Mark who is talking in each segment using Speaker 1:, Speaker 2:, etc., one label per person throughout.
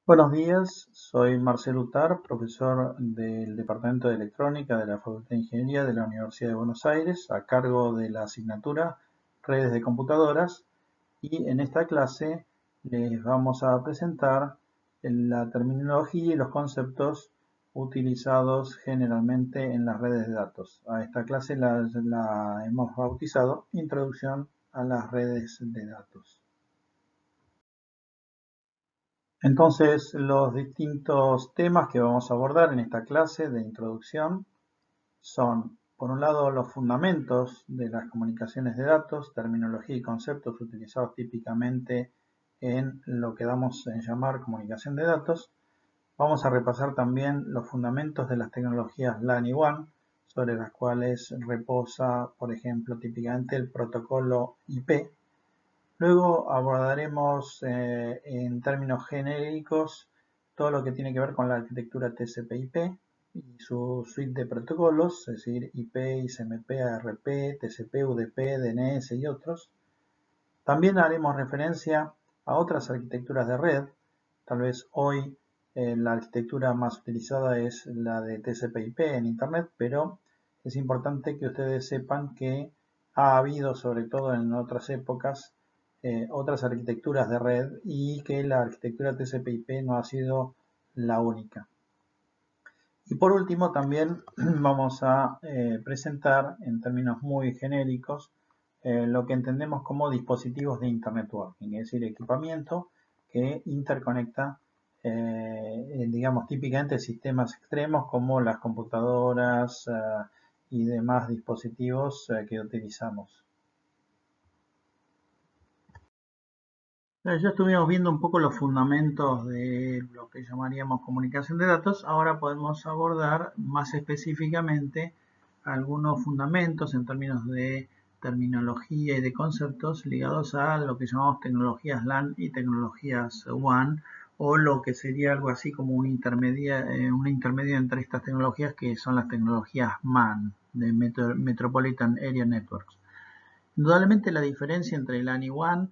Speaker 1: Buenos días, soy Marcelo Utar, profesor del Departamento de Electrónica de la Facultad de Ingeniería de la Universidad de Buenos Aires, a cargo de la asignatura Redes de Computadoras, y en esta clase les vamos a presentar la terminología y los conceptos utilizados generalmente en las redes de datos. A esta clase la hemos bautizado Introducción a las redes de datos. Entonces, los distintos temas que vamos a abordar en esta clase de introducción son, por un lado, los fundamentos de las comunicaciones de datos, terminología y conceptos utilizados típicamente en lo que damos en llamar comunicación de datos. Vamos a repasar también los fundamentos de las tecnologías LAN y WAN, sobre las cuales reposa, por ejemplo, típicamente el protocolo IP. Luego abordaremos en términos genéricos todo lo que tiene que ver con la arquitectura TCP/IP y su suite de protocolos, es decir, IP, ICMP, ARP, TCP, UDP, DNS y otros. También haremos referencia a otras arquitecturas de red. Tal vez hoy la arquitectura más utilizada es la de TCP/IP en Internet, pero es importante que ustedes sepan que ha habido, sobre todo en otras épocas, otras arquitecturas de red y que la arquitectura TCP/IP no ha sido la única. Y por último también vamos a presentar en términos muy genéricos lo que entendemos como dispositivos de Internet Working, es decir, equipamiento que interconecta, digamos, típicamente sistemas extremos como las computadoras y demás dispositivos que utilizamos. Ya estuvimos viendo un poco los fundamentos de lo que llamaríamos comunicación de datos. Ahora podemos abordar más específicamente algunos fundamentos en términos de terminología y de conceptos ligados a lo que llamamos tecnologías LAN y tecnologías WAN, o lo que sería algo así como un intermedio entre estas tecnologías, que son las tecnologías MAN, de Metropolitan Area Networks. Indudablemente la diferencia entre LAN y WAN,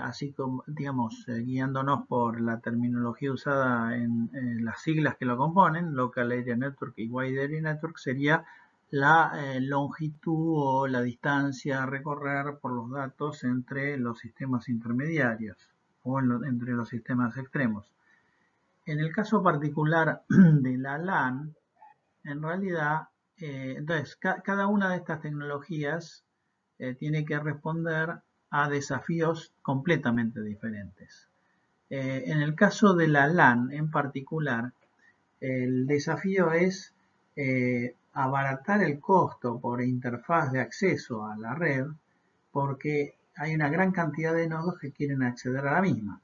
Speaker 1: así como, digamos, guiándonos por la terminología usada en las siglas que lo componen, Local Area Network y Wide Area Network, sería la longitud o la distancia a recorrer por los datos entre los sistemas intermediarios o entre los sistemas extremos. En el caso particular de la LAN, en realidad, entonces, cada una de estas tecnologías tiene que responder a desafíos completamente diferentes. En el caso de la LAN en particular, el desafío es abaratar el costo por interfaz de acceso a la red, porque hay una gran cantidad de nodos que quieren acceder a la misma.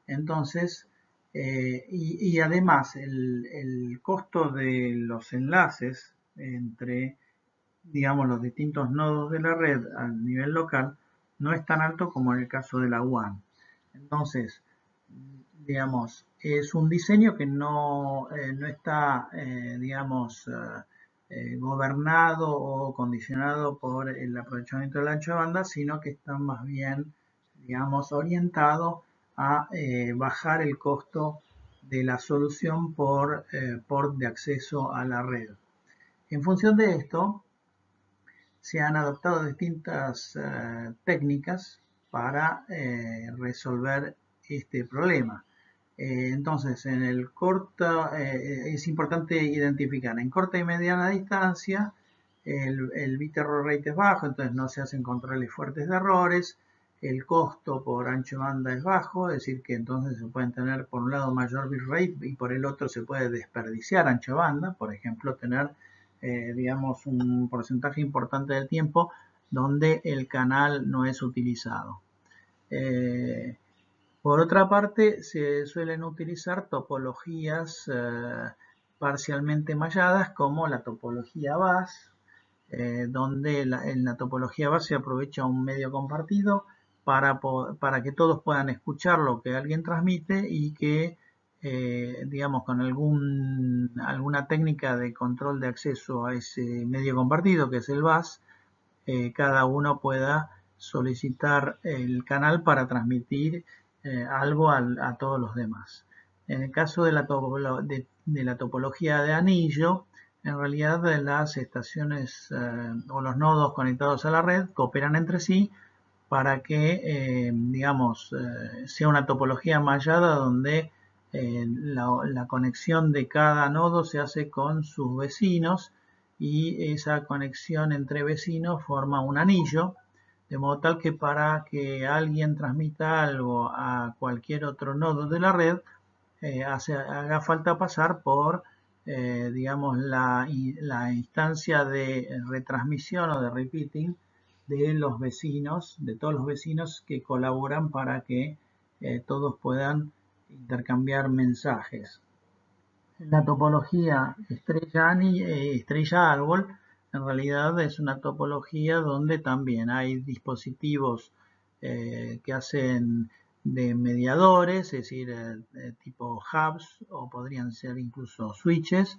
Speaker 1: Entonces, y además el costo de los enlaces entre, digamos, los distintos nodos de la red a nivel local no es tan alto como en el caso de la WAN. Entonces, digamos, es un diseño que no está, digamos, gobernado o condicionado por el aprovechamiento del ancho de banda, sino que está más bien, digamos, orientado a bajar el costo de la solución por port de acceso a la red. En función de esto, se han adoptado distintas técnicas para resolver este problema. Entonces, en el corto, es importante identificar en corta y mediana distancia el bit error rate es bajo, entonces no se hacen controles fuertes de errores, el costo por ancho de banda es bajo, es decir que entonces se pueden tener por un lado mayor bitrate y por el otro se puede desperdiciar ancho de banda, por ejemplo tener digamos un porcentaje importante del tiempo donde el canal no es utilizado. Por otra parte, se suelen utilizar topologías parcialmente malladas como la topología bus, donde en la topología bus se aprovecha un medio compartido para que todos puedan escuchar lo que alguien transmite y que, digamos, con alguna técnica de control de acceso a ese medio compartido, que es el bus, cada uno pueda solicitar el canal para transmitir algo a todos los demás. En el caso de la topología de anillo, en realidad las estaciones o los nodos conectados a la red cooperan entre sí para que, digamos, sea una topología mallada donde la conexión de cada nodo se hace con sus vecinos y esa conexión entre vecinos forma un anillo, de modo tal que para que alguien transmita algo a cualquier otro nodo de la red, haga falta pasar por, digamos, la instancia de retransmisión o de repeating de los vecinos, de todos los vecinos que colaboran para que todos puedan intercambiar mensajes. La topología estrella árbol en realidad es una topología donde también hay dispositivos que hacen de mediadores, es decir, tipo hubs o podrían ser incluso switches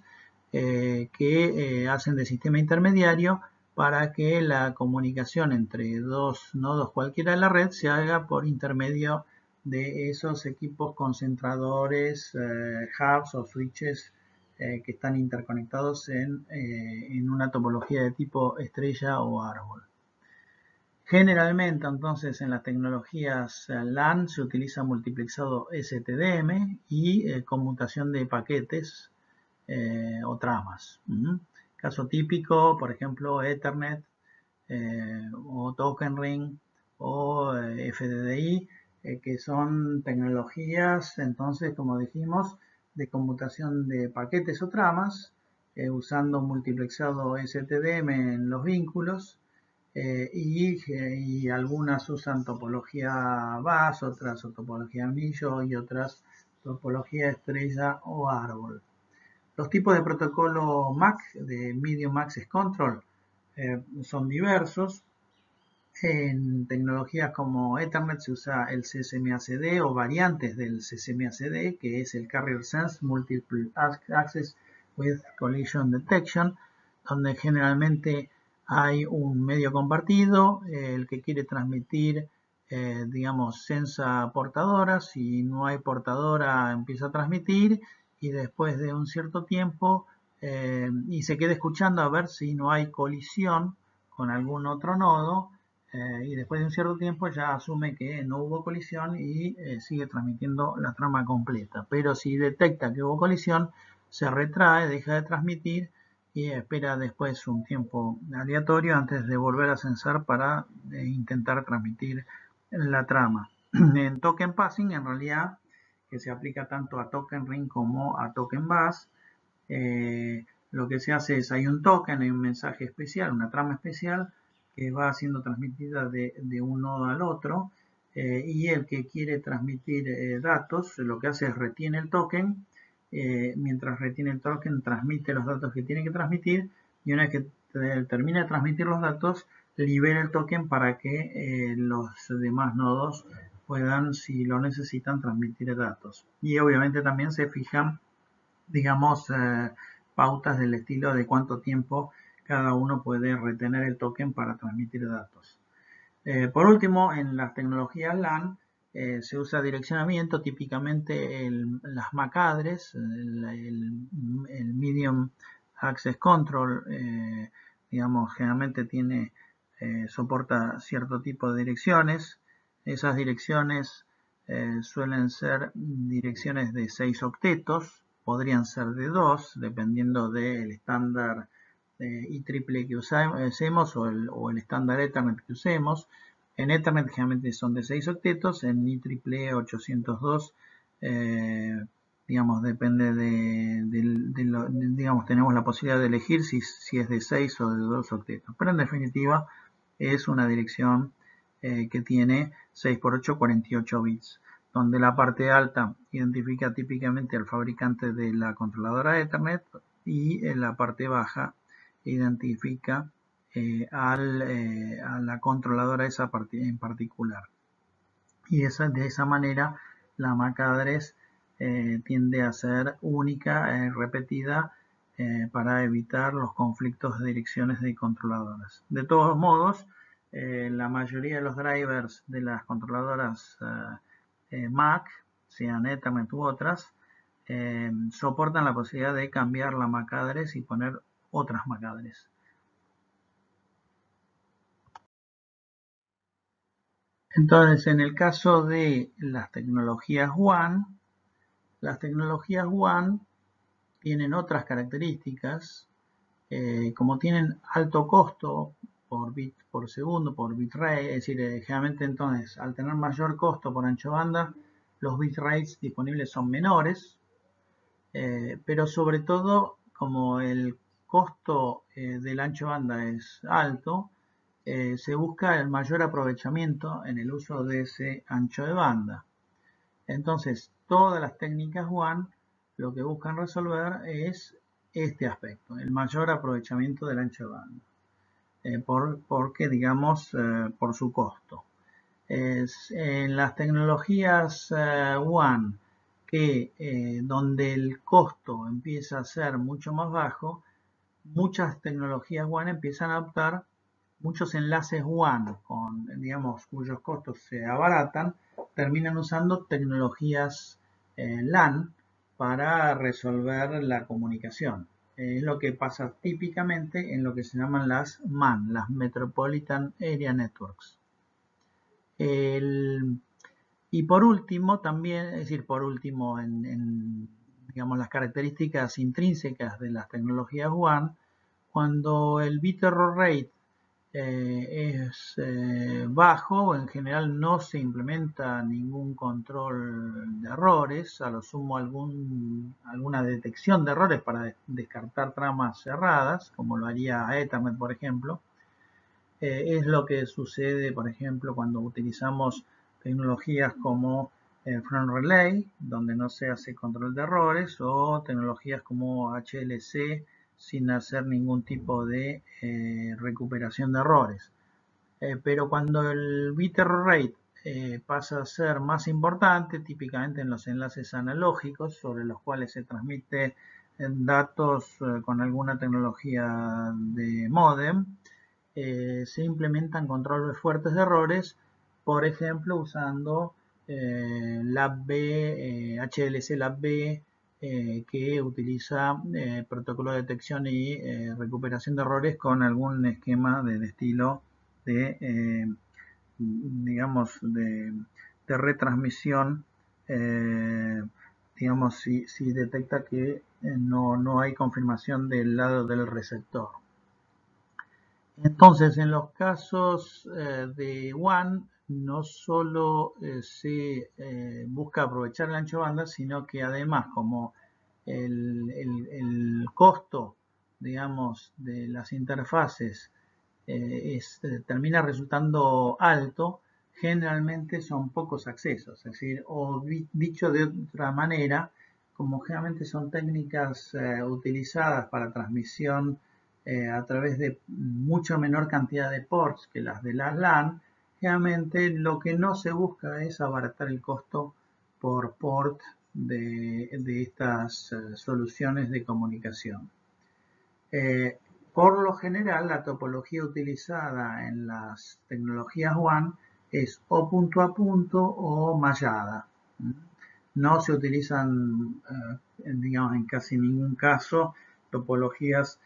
Speaker 1: que hacen de sistema intermediario para que la comunicación entre dos nodos cualquiera de la red se haga por intermedio de esos equipos concentradores, hubs o switches que están interconectados en una topología de tipo estrella o árbol. Generalmente, entonces, en las tecnologías LAN se utiliza multiplexado STDM y conmutación de paquetes o tramas. Caso típico, por ejemplo, Ethernet o Token Ring o FDDI, que son tecnologías, entonces, como dijimos, de conmutación de paquetes o tramas, usando multiplexado STDM en los vínculos, y algunas usan topología bus, otras topología anillo y otras topología estrella o árbol. Los tipos de protocolo MAC, de Medium Access Control, son diversos. En tecnologías como Ethernet se usa el CSMACD o variantes del CSMACD, que es el Carrier Sense Multiple Access with Collision Detection, donde generalmente hay un medio compartido, el que quiere transmitir, digamos, sensa portadora, si no hay portadora empieza a transmitir y después de un cierto tiempo y se queda escuchando a ver si no hay colisión con algún otro nodo, y después de un cierto tiempo ya asume que no hubo colisión y sigue transmitiendo la trama completa. Pero si detecta que hubo colisión, se retrae, deja de transmitir y espera después un tiempo aleatorio antes de volver a censar para intentar transmitir la trama. En token passing, en realidad, que se aplica tanto a token ring como a token bus, lo que se hace es, hay un token, hay un mensaje especial, una trama especial que va siendo transmitida de un nodo al otro, y el que quiere transmitir datos, lo que hace es retiene el token, mientras retiene el token transmite los datos que tiene que transmitir, y una vez que termina de transmitir los datos, libera el token para que los demás nodos puedan, si lo necesitan, transmitir datos. Y obviamente también se fijan, digamos, pautas del estilo de cuánto tiempo cada uno puede retener el token para transmitir datos. Por último, en las tecnologías LAN se usa direccionamiento, típicamente las MAC address, el Medium Access Control, digamos, generalmente soporta cierto tipo de direcciones. Esas direcciones suelen ser direcciones de 6 octetos, podrían ser de 2, dependiendo del estándar IEEE que usemos o el estándar Ethernet que usemos. En Ethernet generalmente son de 6 octetos, en IEEE 802, digamos, depende digamos, tenemos la posibilidad de elegir si es de 6 o de 2 octetos. Pero en definitiva es una dirección que tiene 6 por 8, 48 bits, donde la parte alta identifica típicamente al fabricante de la controladora Ethernet y la parte baja identifica a la controladora esa en particular. Y de esa manera la MAC address tiende a ser única, repetida, para evitar los conflictos de direcciones de controladoras. De todos modos, la mayoría de los drivers de las controladoras Mac, sean Ethernet u otras, soportan la posibilidad de cambiar la MAC address y poner otras MAC address. Entonces, en el caso de las tecnologías WAN tienen otras características, como tienen alto costo por bit por segundo, por bitrate, es decir, generalmente entonces al tener mayor costo por ancho banda, los bitrates disponibles son menores, pero sobre todo como el costo del ancho banda es alto, se busca el mayor aprovechamiento en el uso de ese ancho de banda. Entonces, todas las técnicas WAN lo que buscan resolver es este aspecto, el mayor aprovechamiento del ancho de banda, porque digamos por su costo. En las tecnologías WAN donde el costo empieza a ser mucho más bajo, muchas tecnologías WAN empiezan a adoptar muchos enlaces WAN digamos, cuyos costos se abaratan, terminan usando tecnologías LAN para resolver la comunicación. Es lo que pasa típicamente en lo que se llaman las MAN, las Metropolitan Area Networks. Y por último, también, es decir, por último, en digamos, las características intrínsecas de las tecnologías WAN, cuando el bit error rate es bajo, en general no se implementa ningún control de errores, a lo sumo alguna detección de errores para descartar tramas cerradas, como lo haría Ethernet, por ejemplo. Es lo que sucede, por ejemplo, cuando utilizamos tecnologías como el Front Relay, donde no se hace control de errores, o tecnologías como HLC, sin hacer ningún tipo de recuperación de errores. Pero cuando el bit error rate pasa a ser más importante, típicamente en los enlaces analógicos sobre los cuales se transmite datos con alguna tecnología de modem, se implementan controles fuertes de errores, por ejemplo usando LabB, HLC LabB, que utiliza protocolo de detección y recuperación de errores con algún esquema del estilo de, digamos, de retransmisión, digamos, si detecta que no hay confirmación del lado del receptor. Entonces, en los casos de WAN, no solo se busca aprovechar el ancho de banda, sino que además, como el costo, digamos, de las interfaces termina resultando alto, generalmente son pocos accesos. Es decir, o dicho de otra manera, como generalmente son técnicas utilizadas para transmisión a través de mucho menor cantidad de ports que las de las LAN, generalmente lo que no se busca es abaratar el costo por port de estas soluciones de comunicación. Por lo general, la topología utilizada en las tecnologías WAN es o punto a punto o mallada. No se utilizan, digamos, en casi ningún caso topologías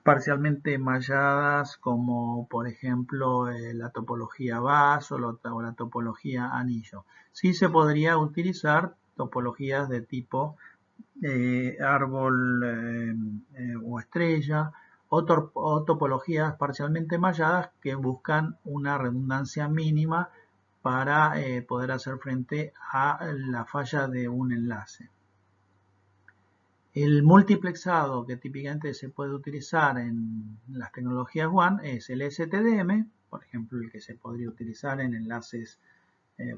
Speaker 1: parcialmente malladas como por ejemplo la topología VAS o la topología anillo. Sí se podría utilizar topologías de tipo árbol o estrella o topologías parcialmente malladas que buscan una redundancia mínima para poder hacer frente a la falla de un enlace. El multiplexado que típicamente se puede utilizar en las tecnologías WAN es el STDM, por ejemplo el que se podría utilizar en enlaces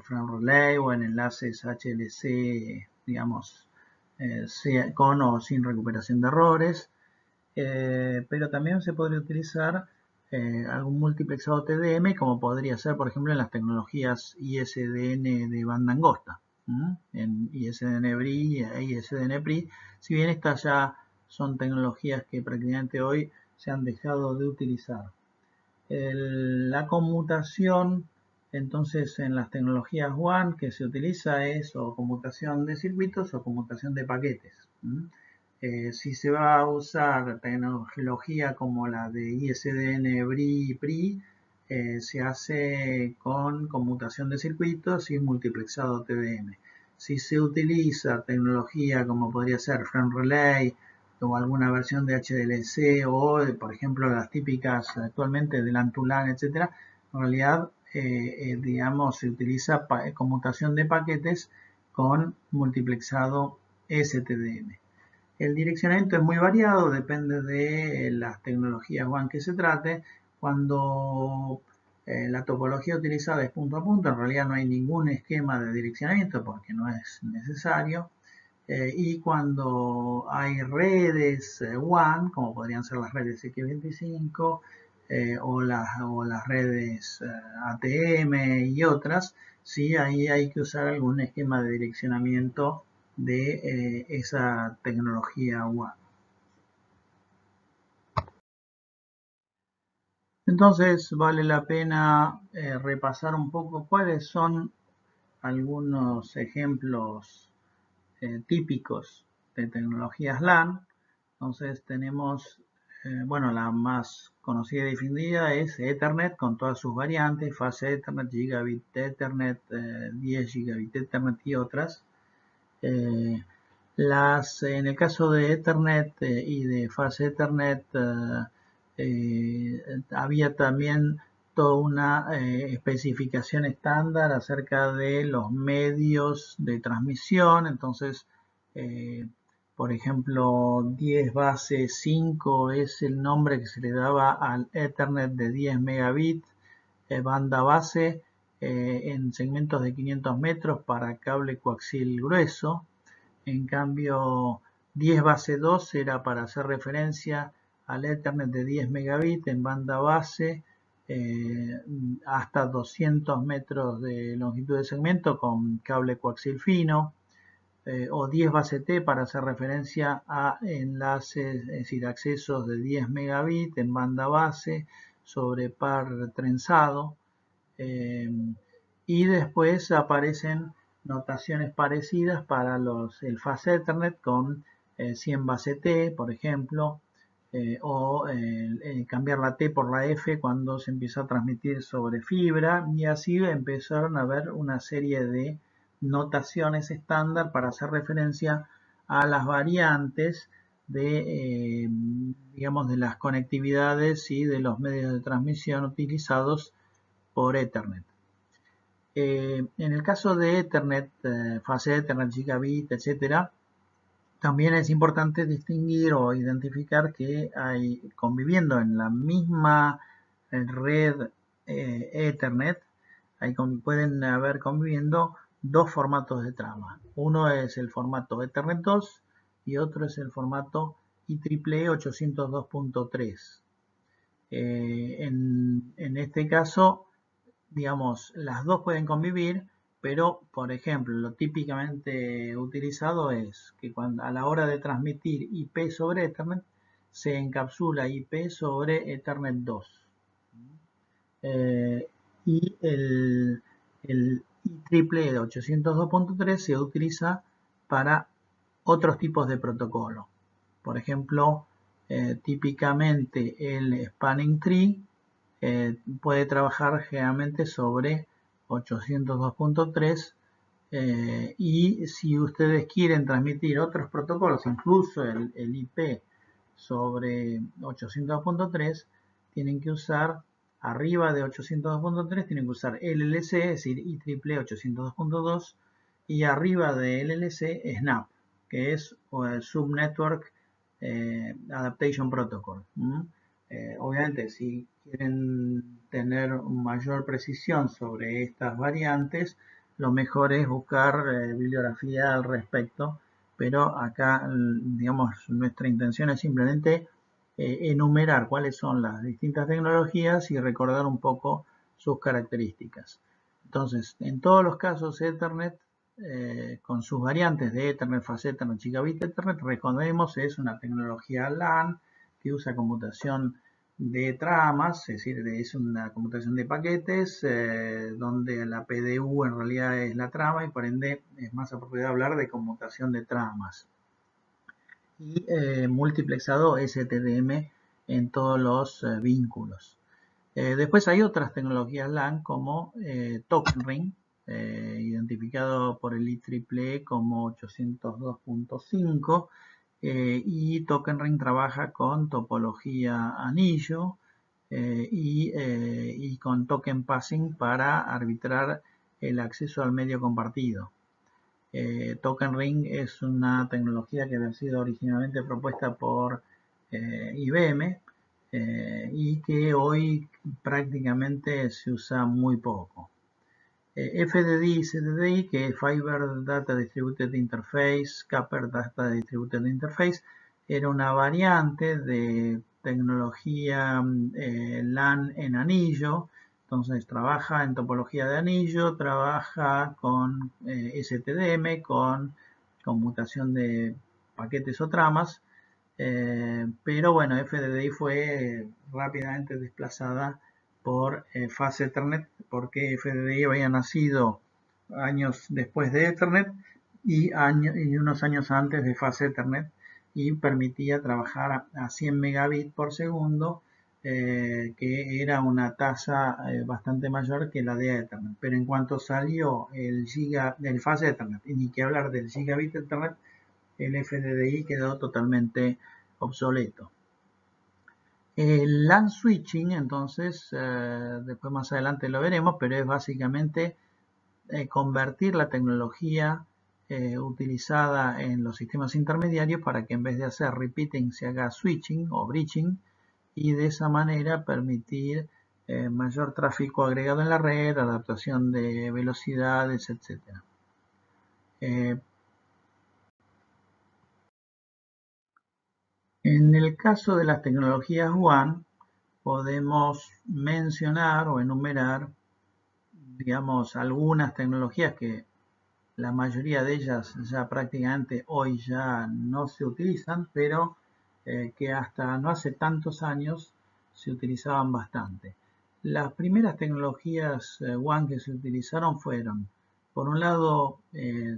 Speaker 1: Front Relay o en enlaces HLC, digamos, con o sin recuperación de errores, pero también se podría utilizar algún multiplexado TDM, como podría ser, por ejemplo, en las tecnologías ISDN de banda angosta, en ISDN-BRI e ISDN-PRI, si bien estas ya son tecnologías que prácticamente hoy se han dejado de utilizar. La conmutación Entonces, en las tecnologías WAN que se utiliza es o conmutación de circuitos o conmutación de paquetes. Si se va a usar tecnología como la de ISDN, BRI y PRI, se hace con conmutación de circuitos y multiplexado TDM. Si se utiliza tecnología como podría ser Frame Relay o alguna versión de HDLC o, por ejemplo, las típicas actualmente de LAN to LAN, etcétera, en realidad, digamos, se utiliza conmutación de paquetes con multiplexado STDM. El direccionamiento es muy variado, depende de las tecnologías WAN que se trate. Cuando la topología utilizada es punto a punto, en realidad no hay ningún esquema de direccionamiento porque no es necesario. Y cuando hay redes WAN, como podrían ser las redes X25 o las redes ATM y otras, sí, ahí hay que usar algún esquema de direccionamiento de esa tecnología WAN. Entonces vale la pena repasar un poco cuáles son algunos ejemplos típicos de tecnologías LAN. Entonces tenemos, bueno, la más conocida y difundida es Ethernet con todas sus variantes, fase Ethernet, Gigabit Ethernet, 10 Gigabit Ethernet y otras. En el caso de Ethernet y de fase Ethernet había también toda una especificación estándar acerca de los medios de transmisión. Entonces, por ejemplo, 10 base 5 es el nombre que se le daba al Ethernet de 10 megabits, banda base en segmentos de 500 metros para cable coaxial grueso. En cambio, 10 base 2 era para hacer referencia al Ethernet de 10 megabits en banda base hasta 200 metros de longitud de segmento con cable coaxial fino, o 10 base T para hacer referencia a enlaces, es decir, accesos de 10 megabits en banda base sobre par trenzado. Y después aparecen notaciones parecidas para el fast Ethernet con 100 base T, por ejemplo, o cambiar la T por la F cuando se empieza a transmitir sobre fibra, y así empezaron a haber una serie de notaciones estándar para hacer referencia a las variantes de, digamos, de las conectividades y de los medios de transmisión utilizados por Ethernet. En el caso de Ethernet, fase Ethernet, Gigabit, etcétera, también es importante distinguir o identificar que hay, conviviendo en la misma red Ethernet, pueden haber conviviendo dos formatos de trama. Uno es el formato Ethernet 2 y otro es el formato IEEE 802.3. En este caso, digamos, las dos pueden convivir, pero, por ejemplo, lo típicamente utilizado es que a la hora de transmitir IP sobre Ethernet, se encapsula IP sobre Ethernet 2. Y el IEEE 802.3 se utiliza para otros tipos de protocolo. Por ejemplo, típicamente el Spanning Tree puede trabajar generalmente sobre 802.3 y si ustedes quieren transmitir otros protocolos, incluso el IP sobre 802.3, tienen que usar arriba de 802.3, tienen que usar LLC, es decir, IEEE 802.2, y arriba de LLC SNAP, que es Subnetwork Adaptation Protocol. Obviamente, si quieren tener mayor precisión sobre estas variantes, lo mejor es buscar bibliografía al respecto, pero acá, digamos, nuestra intención es simplemente enumerar cuáles son las distintas tecnologías y recordar un poco sus características. Entonces, en todos los casos Ethernet, con sus variantes de Ethernet, Fast Ethernet, Gigabit Ethernet, recordemos, es una tecnología LAN que usa conmutación de tramas, es decir, es una conmutación de paquetes, donde la PDU en realidad es la trama y por ende es más apropiado hablar de conmutación de tramas. Y multiplexado STDM en todos los vínculos. Después hay otras tecnologías LAN como Token Ring, identificado por el IEEE como 802.5, y Token Ring trabaja con topología anillo y con token passing para arbitrar el acceso al medio compartido. Token Ring es una tecnología que había sido originalmente propuesta por IBM y que hoy prácticamente se usa muy poco. FDDI y CDDI, que es Fiber Data Distributed Interface, Copper Data Distributed Interface, era una variante de tecnología LAN en anillo. Entonces trabaja en topología de anillo, trabaja con STDM, con conmutación de paquetes o tramas, pero bueno, FDDI fue rápidamente desplazada por Fast Ethernet, porque FDDI había nacido años después de Ethernet y unos años antes de Fast Ethernet, y permitía trabajar a 100 megabits por segundo, que era una tasa bastante mayor que la de Ethernet. Pero en cuanto salió el Fast Ethernet, y ni que hablar del Gigabit Ethernet, el FDDI quedó totalmente obsoleto. El LAN switching, entonces, después más adelante lo veremos, pero es básicamente convertir la tecnología utilizada en los sistemas intermediarios para que en vez de hacer repeating se haga switching o bridging, y de esa manera permitir mayor tráfico agregado en la red, adaptación de velocidades, etc. En el caso de las tecnologías WAN, podemos mencionar o enumerar, digamos, algunas tecnologías que la mayoría de ellas ya prácticamente hoy ya no se utilizan, pero que hasta no hace tantos años se utilizaban bastante. Las primeras tecnologías WAN que se utilizaron fueron, por un lado,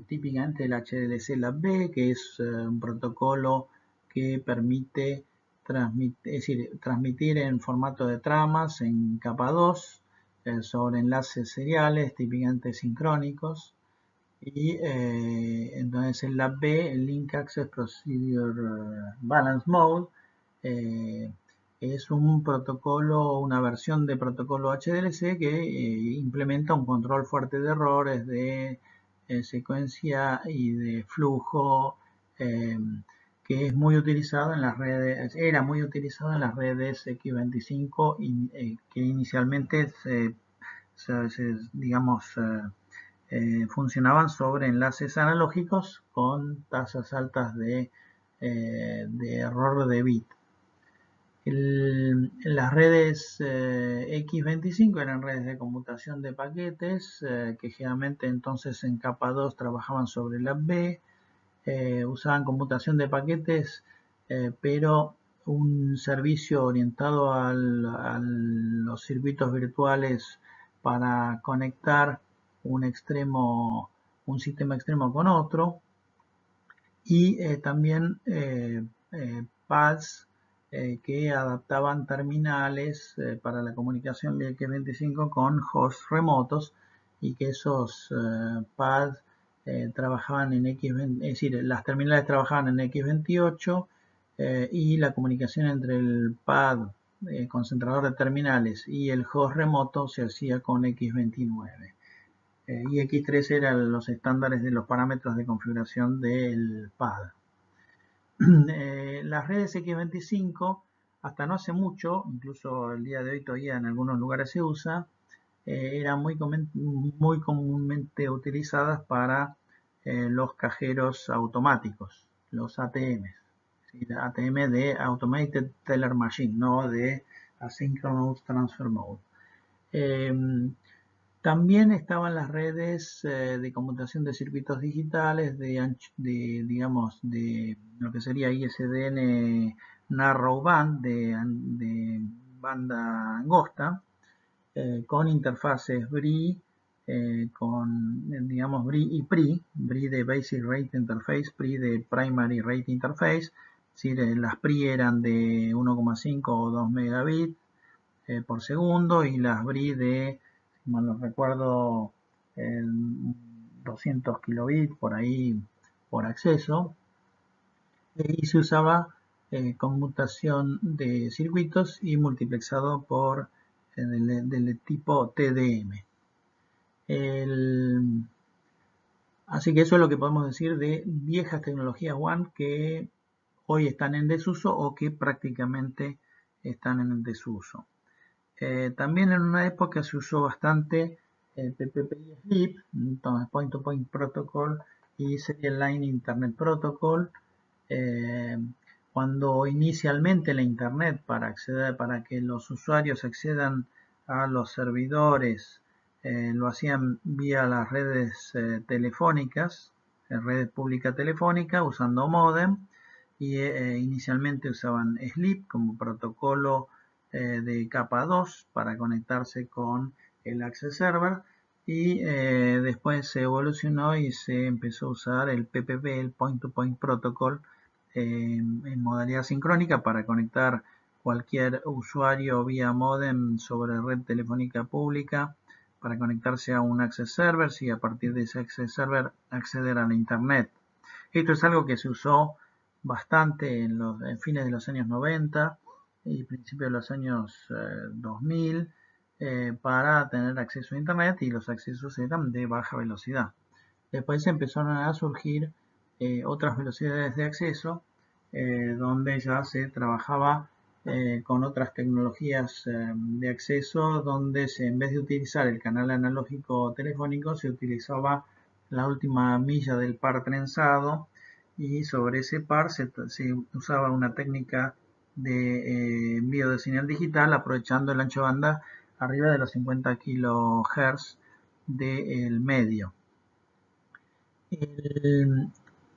Speaker 1: típicamente el HDLC LAB, que es un protocolo que permite transmitir en formato de tramas en capa 2 sobre enlaces seriales, típicamente sincrónicos. Y entonces el LAB, el Link Access Procedure Balance Mode, es un protocolo, una versión de protocolo HDLC que implementa un control fuerte de errores, de secuencia y de flujo, que es muy utilizado en las redes, era muy utilizado en las redes X25, que inicialmente digamos, funcionaban sobre enlaces analógicos con tasas altas de error de bit. Las redes X25 eran redes de conmutación de paquetes que generalmente entonces en capa 2 trabajaban sobre la B, usaban conmutación de paquetes, pero un servicio orientado a los circuitos virtuales para conectar un sistema extremo con otro, y también pads que adaptaban terminales para la comunicación de X25 con hosts remotos, y que esos pads trabajaban en X20, es decir, las terminales trabajaban en X28 y la comunicación entre el pad concentrador de terminales y el host remoto se hacía con X29. Y X3 eran los estándares de los parámetros de configuración del pad. Las redes X25, hasta no hace mucho, incluso el día de hoy todavía en algunos lugares se usa, eran muy comúnmente utilizadas para los cajeros automáticos, los ATM. ¿Sí? ATM de Automated Teller Machine, no de Asynchronous Transfer Mode. También estaban las redes de conmutación de circuitos digitales, digamos, de lo que sería ISDN Narrowband, de banda angosta, con interfaces BRI, digamos BRI y PRI, BRI de Basic Rate Interface, PRI de Primary Rate Interface. Si las PRI eran de 1,5 o 2 megabits por segundo, y las BRI de, si mal no recuerdo, 200 kilobits por ahí por acceso. Y se usaba conmutación de circuitos y multiplexado por del tipo TDM. Así que eso es lo que podemos decir de viejas tecnologías WAN que hoy están en desuso o que prácticamente están en desuso. También en una época se usó bastante PPP-SLIP, entonces Point to Point Protocol y Serial Line Internet Protocol. Cuando inicialmente la Internet para que los usuarios accedan a los servidores, lo hacían vía las redes telefónicas, redes pública telefónica, usando modem, y inicialmente usaban SLIP como protocolo de capa 2 para conectarse con el Access Server, y después se evolucionó y se empezó a usar el PPP, el Point to Point Protocol, en modalidad sincrónica para conectar cualquier usuario vía modem sobre red telefónica pública para conectarse a un Access Server y a partir de ese Access Server acceder a la Internet. Esto es algo que se usó bastante en fines de los años 90 y principios de los años 2000 para tener acceso a Internet, y los accesos eran de baja velocidad. Después empezaron a surgir otras velocidades de acceso donde ya se trabajaba con otras tecnologías de acceso, donde en vez de utilizar el canal analógico telefónico se utilizaba la última milla del par trenzado, y sobre ese par se usaba una técnica de envío de señal digital aprovechando el ancho de banda arriba de los 50 kHz del medio.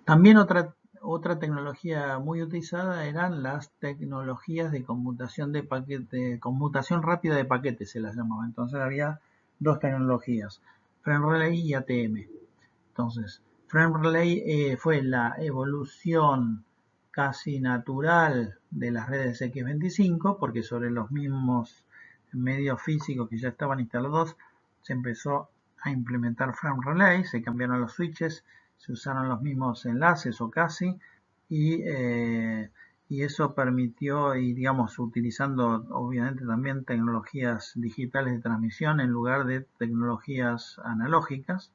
Speaker 1: También otra tecnología muy utilizada eran las tecnologías de conmutación de paquete, conmutación rápida de paquetes se las llamaba. Entonces había dos tecnologías, Frame Relay y ATM. Entonces, Frame Relay fue la evolución casi natural de las redes X25, porque sobre los mismos medios físicos que ya estaban instalados se empezó a implementar Frame Relay, se cambiaron los switches, se usaron los mismos enlaces o casi, y eso permitió, y digamos utilizando obviamente también tecnologías digitales de transmisión en lugar de tecnologías analógicas,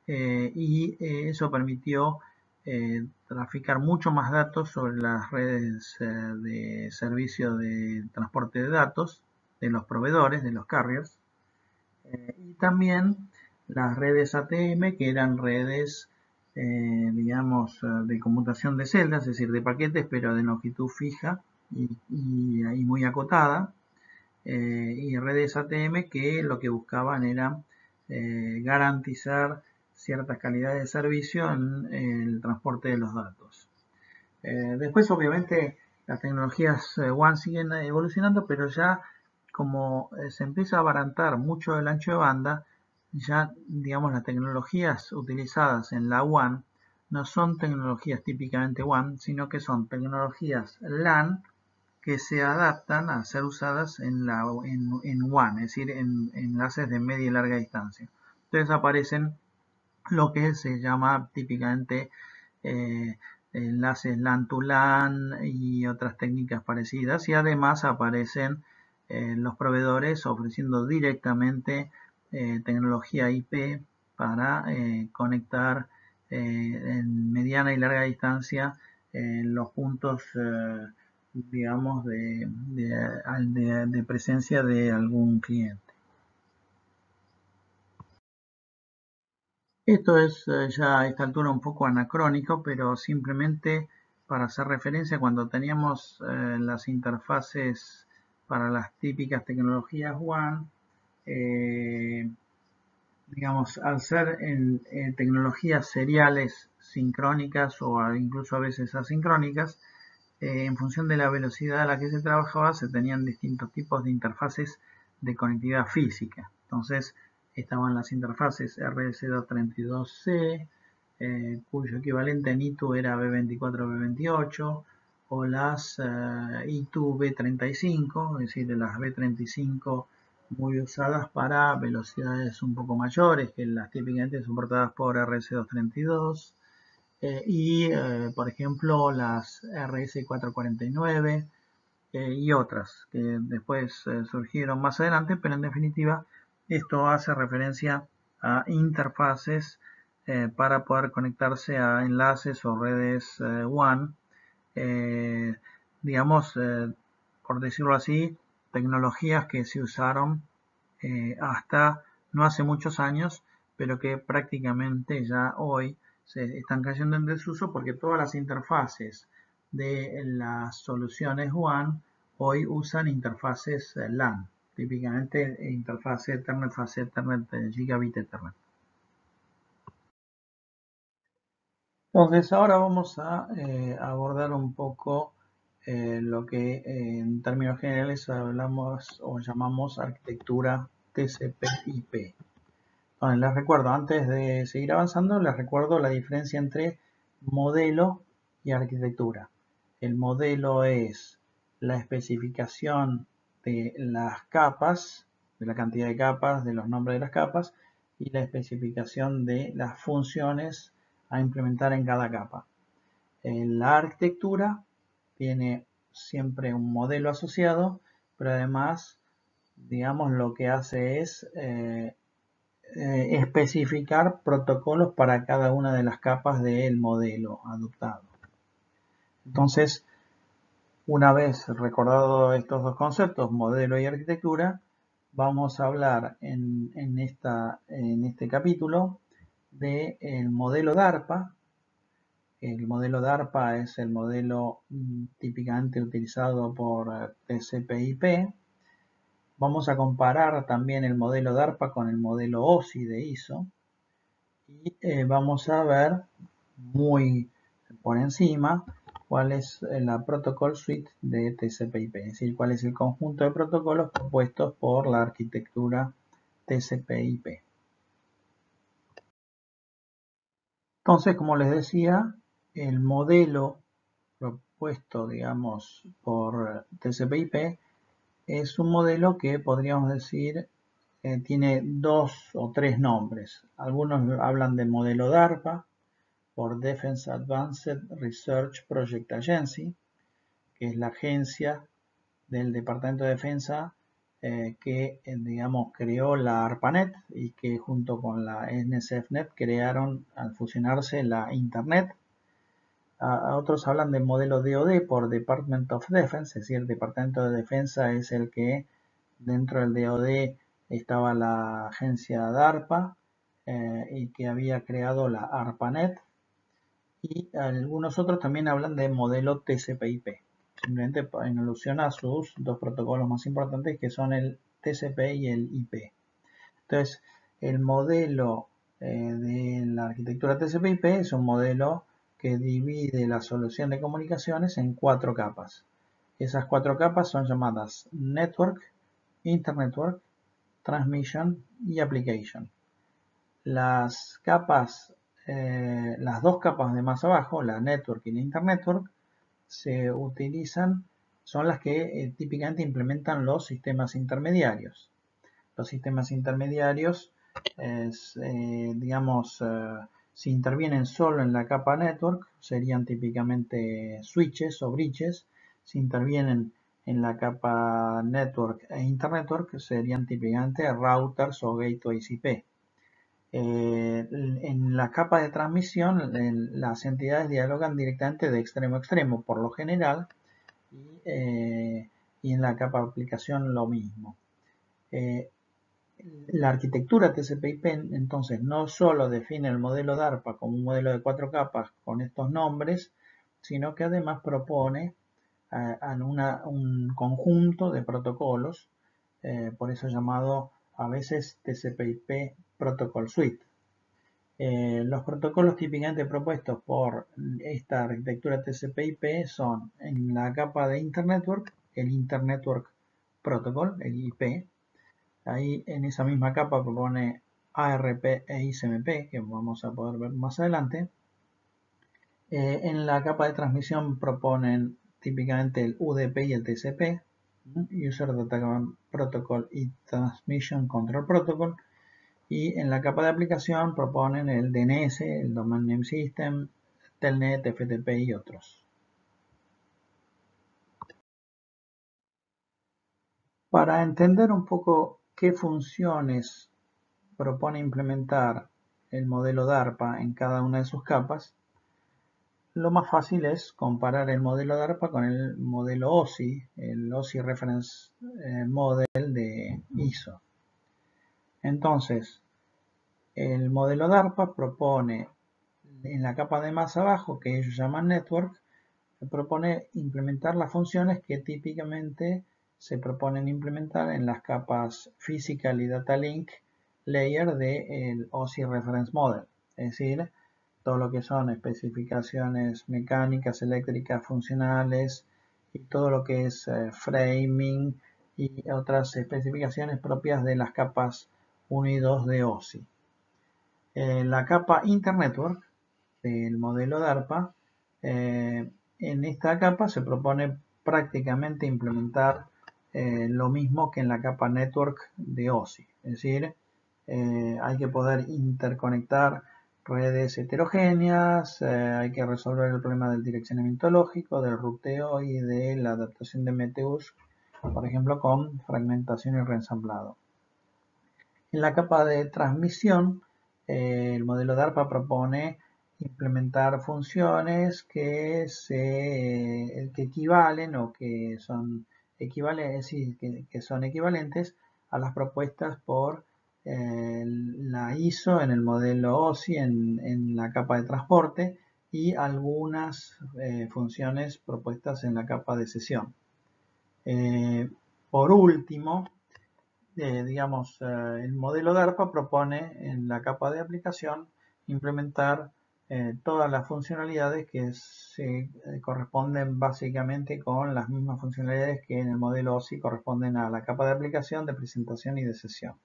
Speaker 1: y eso permitió traficar mucho más datos sobre las redes de servicio de transporte de datos de los proveedores, de los carriers, y también las redes ATM, que eran redes digamos de conmutación de celdas, es decir, de paquetes, pero de longitud fija y ahí muy acotada, y redes ATM que lo que buscaban era garantizar ciertas calidades de servicio en el transporte de los datos. Después, obviamente, las tecnologías WAN siguen evolucionando, pero ya como se empieza a abaratar mucho el ancho de banda, ya, digamos, las tecnologías utilizadas en la WAN no son tecnologías típicamente WAN, sino que son tecnologías LAN que se adaptan a ser usadas en WAN, es decir, en enlaces de media y larga distancia. Entonces aparecen lo que se llama típicamente enlaces LAN to LAN y otras técnicas parecidas, y además aparecen los proveedores ofreciendo directamente tecnología IP para conectar en mediana y larga distancia los puntos digamos de presencia de algún cliente. Esto es ya a esta altura un poco anacrónico, pero simplemente para hacer referencia, cuando teníamos las interfaces para las típicas tecnologías WAN, digamos, al ser en tecnologías seriales sincrónicas o incluso a veces asincrónicas, en función de la velocidad a la que se trabajaba, se tenían distintos tipos de interfaces de conectividad física. Entonces, estaban las interfaces RS232C, cuyo equivalente en I2 era B24, B28, o las I2 B35, es decir, de las B35 muy usadas para velocidades un poco mayores que las típicamente soportadas por RS232. Por ejemplo, las RS449 y otras que después surgieron más adelante, pero en definitiva esto hace referencia a interfaces para poder conectarse a enlaces o redes WAN, digamos, por decirlo así, tecnologías que se usaron hasta no hace muchos años, pero que prácticamente ya hoy se están cayendo en desuso porque todas las interfaces de las soluciones WAN hoy usan interfaces LAN, típicamente interfaz Ethernet, fase Ethernet, Gigabit Ethernet. Entonces ahora vamos a abordar un poco lo que en términos generales hablamos o llamamos arquitectura TCP/IP. Bueno, les recuerdo, antes de seguir avanzando, les recuerdo la diferencia entre modelo y arquitectura. El modelo es la especificación de las capas, de la cantidad de capas, de los nombres de las capas, y la especificación de las funciones a implementar en cada capa. La arquitectura tiene siempre un modelo asociado, pero además, digamos, lo que hace es especificar protocolos para cada una de las capas del modelo adoptado. Entonces, una vez recordado estos dos conceptos, modelo y arquitectura, vamos a hablar en este capítulo del modelo DARPA. El modelo DARPA es el modelo típicamente utilizado por TCP/IP. Vamos a comparar también el modelo DARPA con el modelo OSI de ISO. Y vamos a ver muy por encima cuál es la protocol suite de TCP/IP, es decir, cuál es el conjunto de protocolos propuestos por la arquitectura TCP/IP. Entonces, como les decía, el modelo propuesto, digamos, por TCP/IP es un modelo que podríamos decir tiene dos o tres nombres. Algunos hablan de modelo DARPA, por Defense Advanced Research Project Agency, que es la agencia del Departamento de Defensa que, digamos, creó la ARPANET y que junto con la NSFNet crearon al fusionarse la Internet. Otros hablan del modelo DoD por Department of Defense, es decir, el Departamento de Defensa es el que dentro del DoD estaba la agencia DARPA y que había creado la ARPANET. Y algunos otros también hablan de modelo TCP/IP, simplemente en alusión a sus dos protocolos más importantes que son el TCP y el IP. Entonces, el modelo de la arquitectura TCP/IP es un modelo que divide la solución de comunicaciones en cuatro capas. Esas cuatro capas son llamadas Network, Internetwork, Transmission y Application. Las dos capas de más abajo, la Network y la Internetwork, se utilizan, son las que típicamente implementan los sistemas intermediarios. Los sistemas intermediarios, digamos, si intervienen solo en la capa Network, serían típicamente switches o bridges. Si intervienen en la capa Network e Internetwork, serían típicamente routers o gateways IP. En la capa de transmisión, las entidades dialogan directamente de extremo a extremo, por lo general, y en la capa de aplicación lo mismo. La arquitectura TCP/IP entonces no solo define el modelo DARPA como un modelo de cuatro capas con estos nombres, sino que además propone un conjunto de protocolos, por eso llamado a veces TCP/IP Protocol Suite. Los protocolos típicamente propuestos por esta arquitectura TCP/IP son en la capa de Internetwork, el Internetwork Protocol, el IP. Ahí en esa misma capa propone ARP e ICMP, que vamos a poder ver más adelante. En la capa de transmisión proponen típicamente el UDP y el TCP, User Data Protocol y Transmission Control Protocol. Y en la capa de aplicación proponen el DNS, el Domain Name System, Telnet, FTP y otros. Para entender un poco qué funciones propone implementar el modelo DARPA en cada una de sus capas, lo más fácil es comparar el modelo DARPA con el modelo OSI, el OSI Reference Model de ISO. Entonces, el modelo DARPA propone en la capa de más abajo, que ellos llaman Network, propone implementar las funciones que típicamente se proponen implementar en las capas Physical y Data Link Layer del OSI Reference Model. Es decir, todo lo que son especificaciones mecánicas, eléctricas, funcionales y todo lo que es framing y otras especificaciones propias de las capas 1 y 2 de OSI. La capa Internetwork del modelo DARPA, en esta capa se propone prácticamente implementar lo mismo que en la capa Network de OSI. Es decir, hay que poder interconectar redes heterogéneas, hay que resolver el problema del direccionamiento lógico, del ruteo y de la adaptación de MTUs, por ejemplo, con fragmentación y reensamblado. En la capa de transmisión, el modelo DARPA propone implementar funciones que equivalen o que son equivalentes a las propuestas por la ISO en el modelo OSI en la capa de transporte y algunas funciones propuestas en la capa de sesión. Por último, el modelo DARPA propone en la capa de aplicación implementar todas las funcionalidades que se corresponden básicamente con las mismas funcionalidades que en el modelo OSI corresponden a la capa de aplicación, de presentación y de sesión.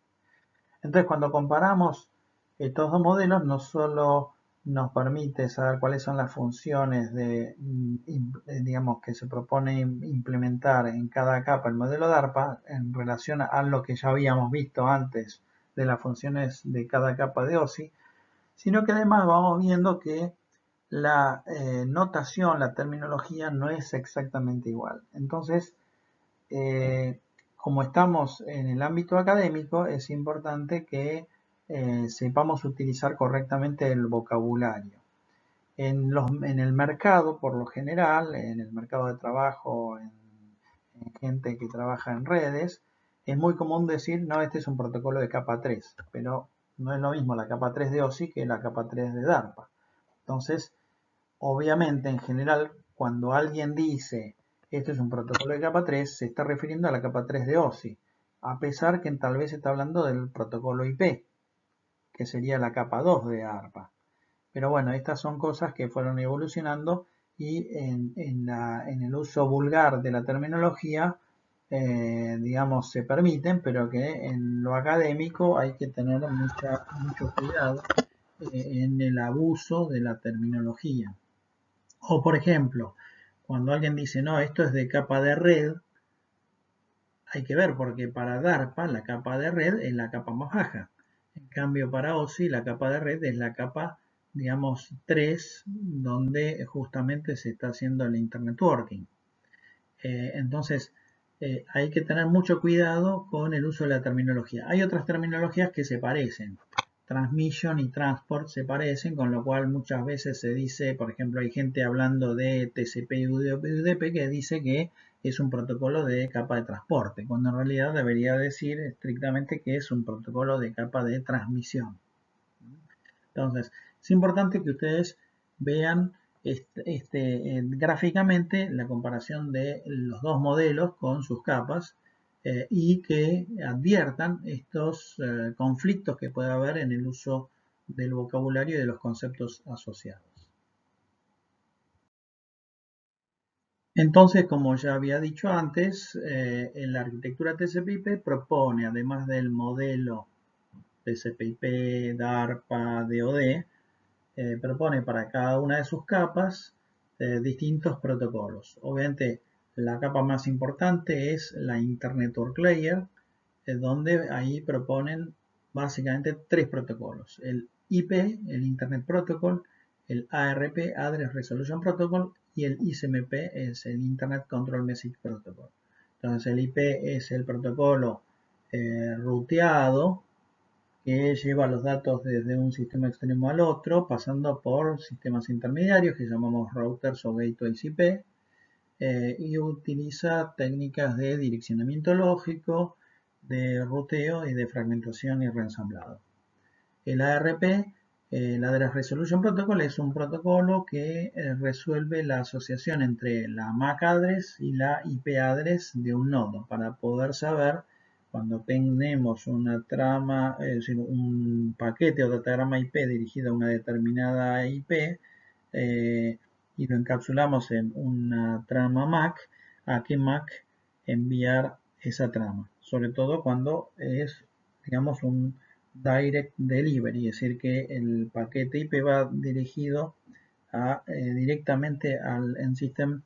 Speaker 1: Entonces, cuando comparamos estos dos modelos, no solo nos permite saber cuáles son las funciones que se propone implementar en cada capa el modelo DARPA en relación a lo que ya habíamos visto antes de las funciones de cada capa de OSI, sino que además vamos viendo que la notación, la terminología no es exactamente igual. Entonces, como estamos en el ámbito académico, es importante que sepamos utilizar correctamente el vocabulario. En el mercado, por lo general, en el mercado de trabajo, en gente que trabaja en redes, es muy común decir, no, este es un protocolo de capa 3, pero no es lo mismo la capa 3 de OSI que la capa 3 de DARPA. Entonces, obviamente, en general, cuando alguien dice esto es un protocolo de capa 3, se está refiriendo a la capa 3 de OSI, a pesar que tal vez está hablando del protocolo IP, que sería la capa 2 de ARPA. Pero bueno, estas son cosas que fueron evolucionando y en el uso vulgar de la terminología, se permiten, pero que en lo académico hay que tener mucho cuidado en el abuso de la terminología. O por ejemplo, cuando alguien dice, no, esto es de capa de red, hay que ver porque para DARPA la capa de red es la capa más baja. En cambio para OSI la capa de red es la capa, 3, donde justamente se está haciendo el Internetworking. Entonces, hay que tener mucho cuidado con el uso de la terminología. Hay otras terminologías que se parecen. Transmission y transport se parecen, con lo cual muchas veces se dice, por ejemplo, hay gente hablando de TCP y UDP que dice que es un protocolo de capa de transporte, cuando en realidad debería decir estrictamente que es un protocolo de capa de transmisión. Entonces, es importante que ustedes vean gráficamente la comparación de los dos modelos con sus capas y que adviertan estos conflictos que puede haber en el uso del vocabulario y de los conceptos asociados. Entonces, como ya había dicho antes, en la arquitectura TCP/IP propone, además del modelo TCP/IP, DARPA, DoD, propone para cada una de sus capas distintos protocolos. Obviamente, la capa más importante es la Internet Network Layer, donde ahí proponen básicamente tres protocolos: el IP, el Internet Protocol, el ARP, Address Resolution Protocol, y el ICMP es el Internet Control Message Protocol. Entonces el IP es el protocolo ruteado que lleva los datos desde un sistema extremo al otro, pasando por sistemas intermediarios que llamamos routers o gateways IP, y utiliza técnicas de direccionamiento lógico, de ruteo y de fragmentación y reensamblado. El ARP, el Address Resolution Protocol, es un protocolo que resuelve la asociación entre la MAC address y la IP address de un nodo para poder saber cuando tenemos una trama, es decir, un paquete o datagrama IP dirigido a una determinada IP y lo encapsulamos en una trama MAC, a qué MAC enviar esa trama, sobre todo cuando es, digamos, un direct delivery, es decir, que el paquete IP va dirigido directamente al end system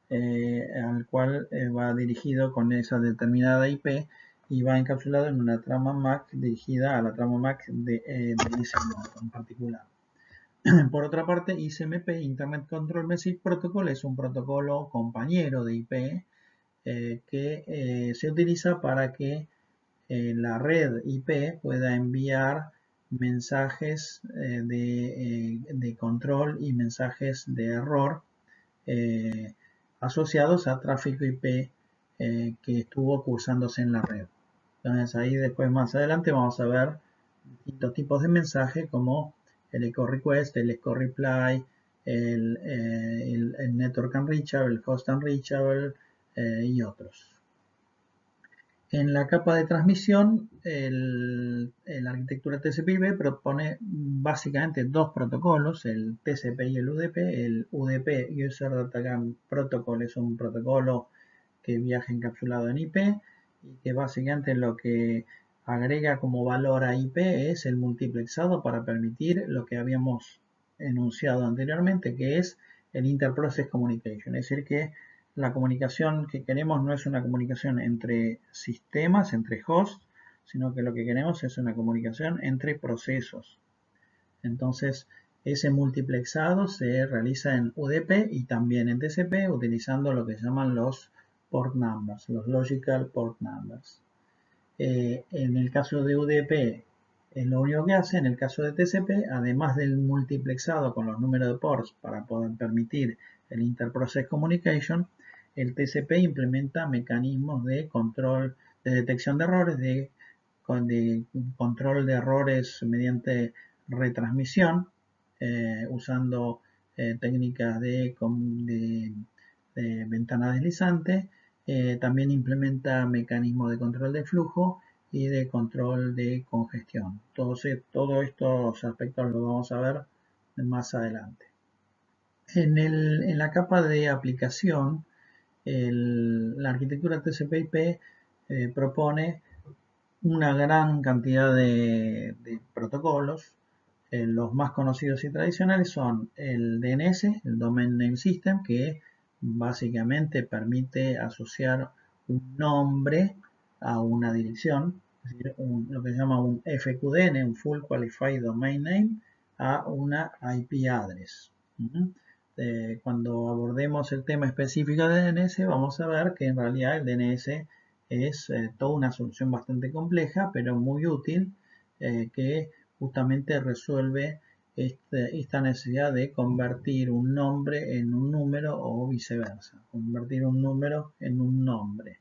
Speaker 1: al cual va dirigido con esa determinada IP y va encapsulado en una trama MAC dirigida a la trama MAC de ese nodo en particular. Por otra parte, ICMP, Internet Control Message Protocol, es un protocolo compañero de IP que se utiliza para que la red IP pueda enviar mensajes de control y mensajes de error asociados a tráfico IP que estuvo cursándose en la red. Entonces ahí después más adelante vamos a ver distintos tipos de mensajes como el echo request, el echo reply, el network unreachable, el host unreachable y otros. En la capa de transmisión, la arquitectura TCP/IP propone básicamente dos protocolos, el TCP y el UDP. El UDP, User Datagram Protocol, es un protocolo que viaja encapsulado en IP y que básicamente lo que agrega como valor a IP es el multiplexado para permitir lo que habíamos enunciado anteriormente, que es el Interprocess Communication, es decir, que la comunicación que queremos no es una comunicación entre sistemas, entre hosts, sino que lo que queremos es una comunicación entre procesos. Entonces, ese multiplexado se realiza en UDP y también en TCP utilizando lo que se llaman los port numbers, los logical port numbers. En el caso de UDP es lo único que hace. En el caso de TCP, además del multiplexado con los números de ports para poder permitir el Interprocess Communication, el TCP implementa mecanismos de control, de detección de errores, de control de errores mediante retransmisión, usando técnicas de ventana deslizante. También implementa mecanismos de control de flujo y de control de congestión. Todos estos aspectos los vamos a ver más adelante. En la capa de aplicación, la arquitectura TCP/IP propone una gran cantidad de protocolos. Los más conocidos y tradicionales son el DNS, el Domain Name System, que básicamente permite asociar un nombre a una dirección, es decir, lo que se llama un FQDN, un Full Qualified Domain Name, a una IP address. Cuando abordemos el tema específico de DNS, vamos a ver que en realidad el DNS es toda una solución bastante compleja, pero muy útil, que justamente resuelve esta necesidad de convertir un nombre en un número o viceversa, convertir un número en un nombre.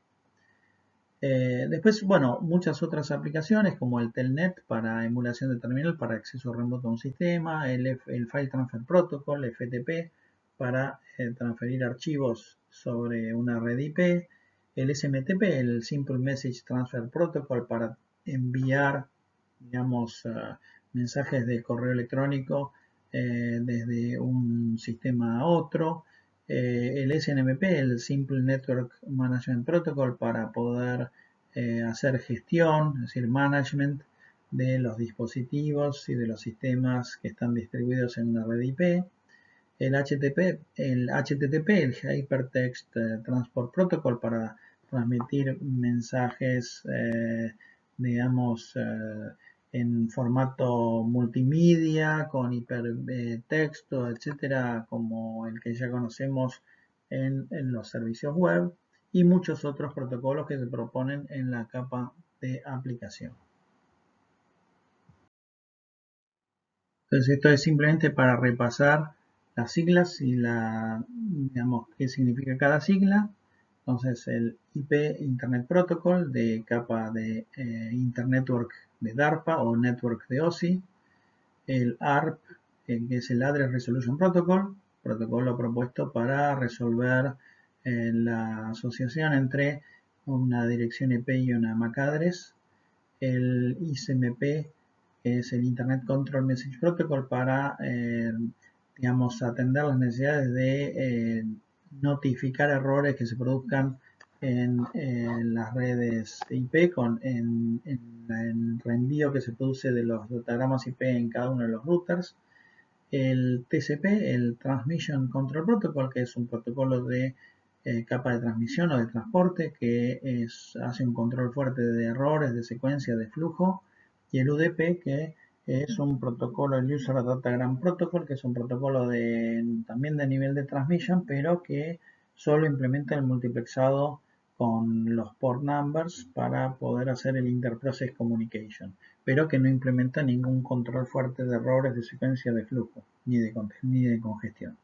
Speaker 1: Después, bueno, muchas otras aplicaciones como el Telnet para emulación de terminal para acceso remoto a un sistema, el File Transfer Protocol, FTP, para transferir archivos sobre una red IP, el SMTP, el Simple Message Transfer Protocol, para enviar, digamos, mensajes de correo electrónico desde un sistema a otro. El SNMP, el Simple Network Management Protocol, para poder hacer gestión, es decir, management de los dispositivos y de los sistemas que están distribuidos en una red IP. El HTTP, el Hypertext Transport Protocol, para transmitir mensajes, digamos, en formato multimedia, con hipertexto, etcétera, como el que ya conocemos en los servicios web, y muchos otros protocolos que se proponen en la capa de aplicación. Entonces, esto es simplemente para repasar las siglas y digamos, qué significa cada sigla. Entonces, el IP Internet Protocol de capa de Internet Network de DARPA o Network de OSI. El ARP, que es el Address Resolution Protocol, protocolo propuesto para resolver la asociación entre una dirección IP y una MAC address. El ICMP, que es el Internet Control Message Protocol, para digamos, atender las necesidades de notificar errores que se produzcan en las redes IP en el reenvío que se produce de los datagramas IP en cada uno de los routers. El TCP, el Transmission Control Protocol, que es un protocolo de capa de transmisión o de transporte que hace un control fuerte de errores, de secuencia, de flujo. Y el UDP, que es un protocolo, el User Datagram Protocol, que es un protocolo también de nivel de transmisión, pero que solo implementa el multiplexado con los port numbers para poder hacer el interprocess communication, pero que no implementa ningún control fuerte de errores de secuencia de flujo ni de congestión.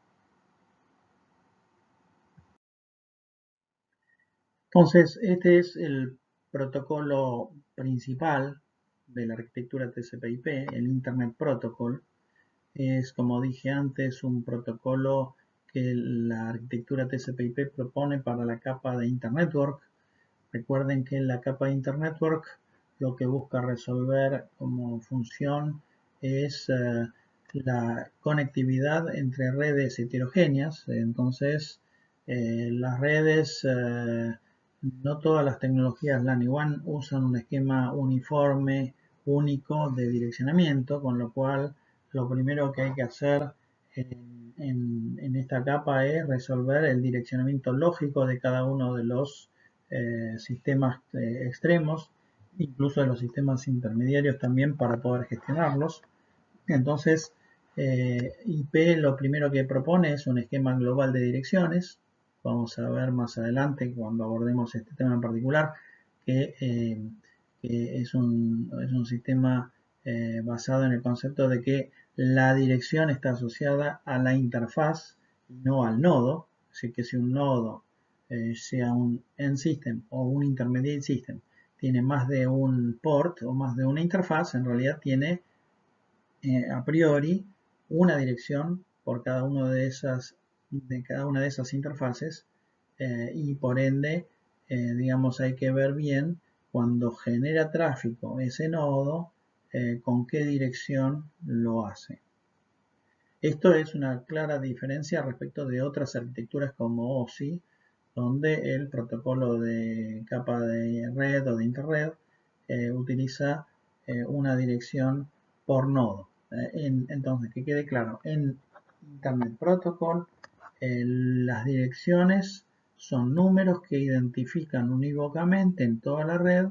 Speaker 1: Entonces, este es el protocolo principal de la arquitectura TCP/IP, el Internet Protocol. Es, como dije antes, un protocolo que la arquitectura TCP/IP propone para la capa de Internetwork. Recuerden que la capa de Internetwork lo que busca resolver como función es la conectividad entre redes heterogéneas. Entonces, las redes, no todas las tecnologías LAN y WAN usan un esquema uniforme, único de direccionamiento, con lo cual lo primero que hay que hacer en esta capa es resolver el direccionamiento lógico de cada uno de los sistemas extremos, incluso de los sistemas intermediarios también, para poder gestionarlos. Entonces, IP lo primero que propone es un esquema global de direcciones. Vamos a ver más adelante, cuando abordemos este tema en particular, que es un sistema basado en el concepto de que la dirección está asociada a la interfaz y no al nodo. Así que si un nodo, sea un end system o un intermediate system, tiene más de un port o más de una interfaz, en realidad tiene a priori una dirección por cada una de esas interfaces, y por ende, digamos, hay que ver bien cuando genera tráfico ese nodo, con qué dirección lo hace. Esto es una clara diferencia respecto de otras arquitecturas como OSI, donde el protocolo de capa de red o de interred utiliza una dirección por nodo. Entonces, que quede claro, en Internet Protocol las direcciones son números que identifican unívocamente en toda la red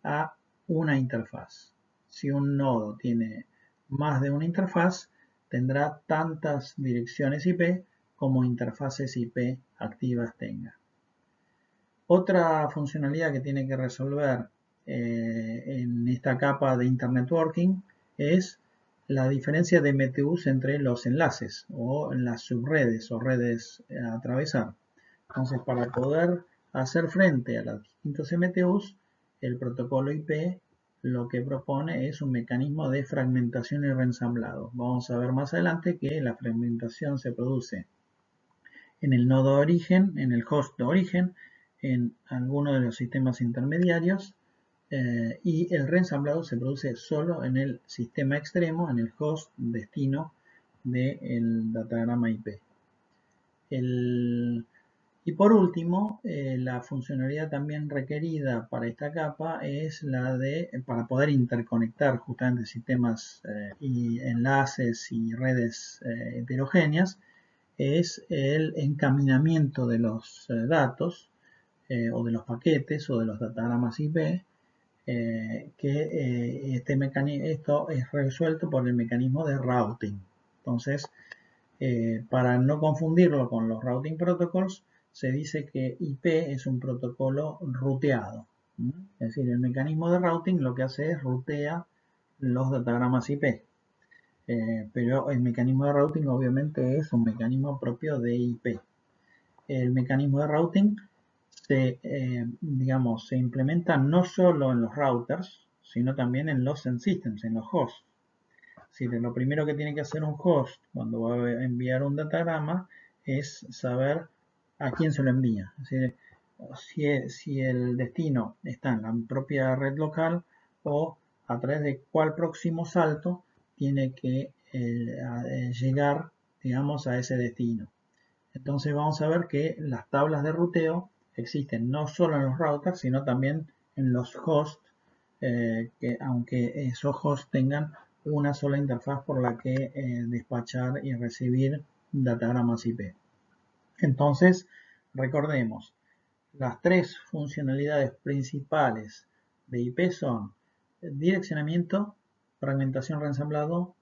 Speaker 1: a una interfaz. Si un nodo tiene más de una interfaz, tendrá tantas direcciones IP como interfaces IP activas tenga. Otra funcionalidad que tiene que resolver en esta capa de Internetworking es la diferencia de MTUs entre los enlaces o en las subredes o redes a atravesar. Entonces, para poder hacer frente a los distintos MTUs, el protocolo IP lo que propone es un mecanismo de fragmentación y reensamblado. Vamos a ver más adelante que la fragmentación se produce en el nodo de origen, en el host de origen, en alguno de los sistemas intermediarios, y el reensamblado se produce solo en el sistema extremo, en el host destino del datagrama IP. Y por último, la funcionalidad también requerida para esta capa es la de, para poder interconectar justamente sistemas y enlaces y redes heterogéneas, es el encaminamiento de los datos o de los paquetes o de los datagramas IP, que esto es resuelto por el mecanismo de routing. Entonces, para no confundirlo con los routing protocols, se dice que IP es un protocolo ruteado. Es decir, el mecanismo de routing lo que hace es rutea los datagramas IP. Pero el mecanismo de routing obviamente es un mecanismo propio de IP. El mecanismo de routing se implementa no solo en los routers, sino también en los end systems, en los hosts. Es decir, lo primero que tiene que hacer un host cuando va a enviar un datagrama es saber a quién se lo envía. Es decir, si el destino está en la propia red local o a través de cuál próximo salto tiene que llegar, digamos, a ese destino. Entonces vamos a ver que las tablas de ruteo existen no solo en los routers, sino también en los hosts, que aunque esos hosts tengan una sola interfaz por la que despachar y recibir datagramas IP. Entonces, recordemos, las tres funcionalidades principales de IP son direccionamiento, fragmentación reensamblado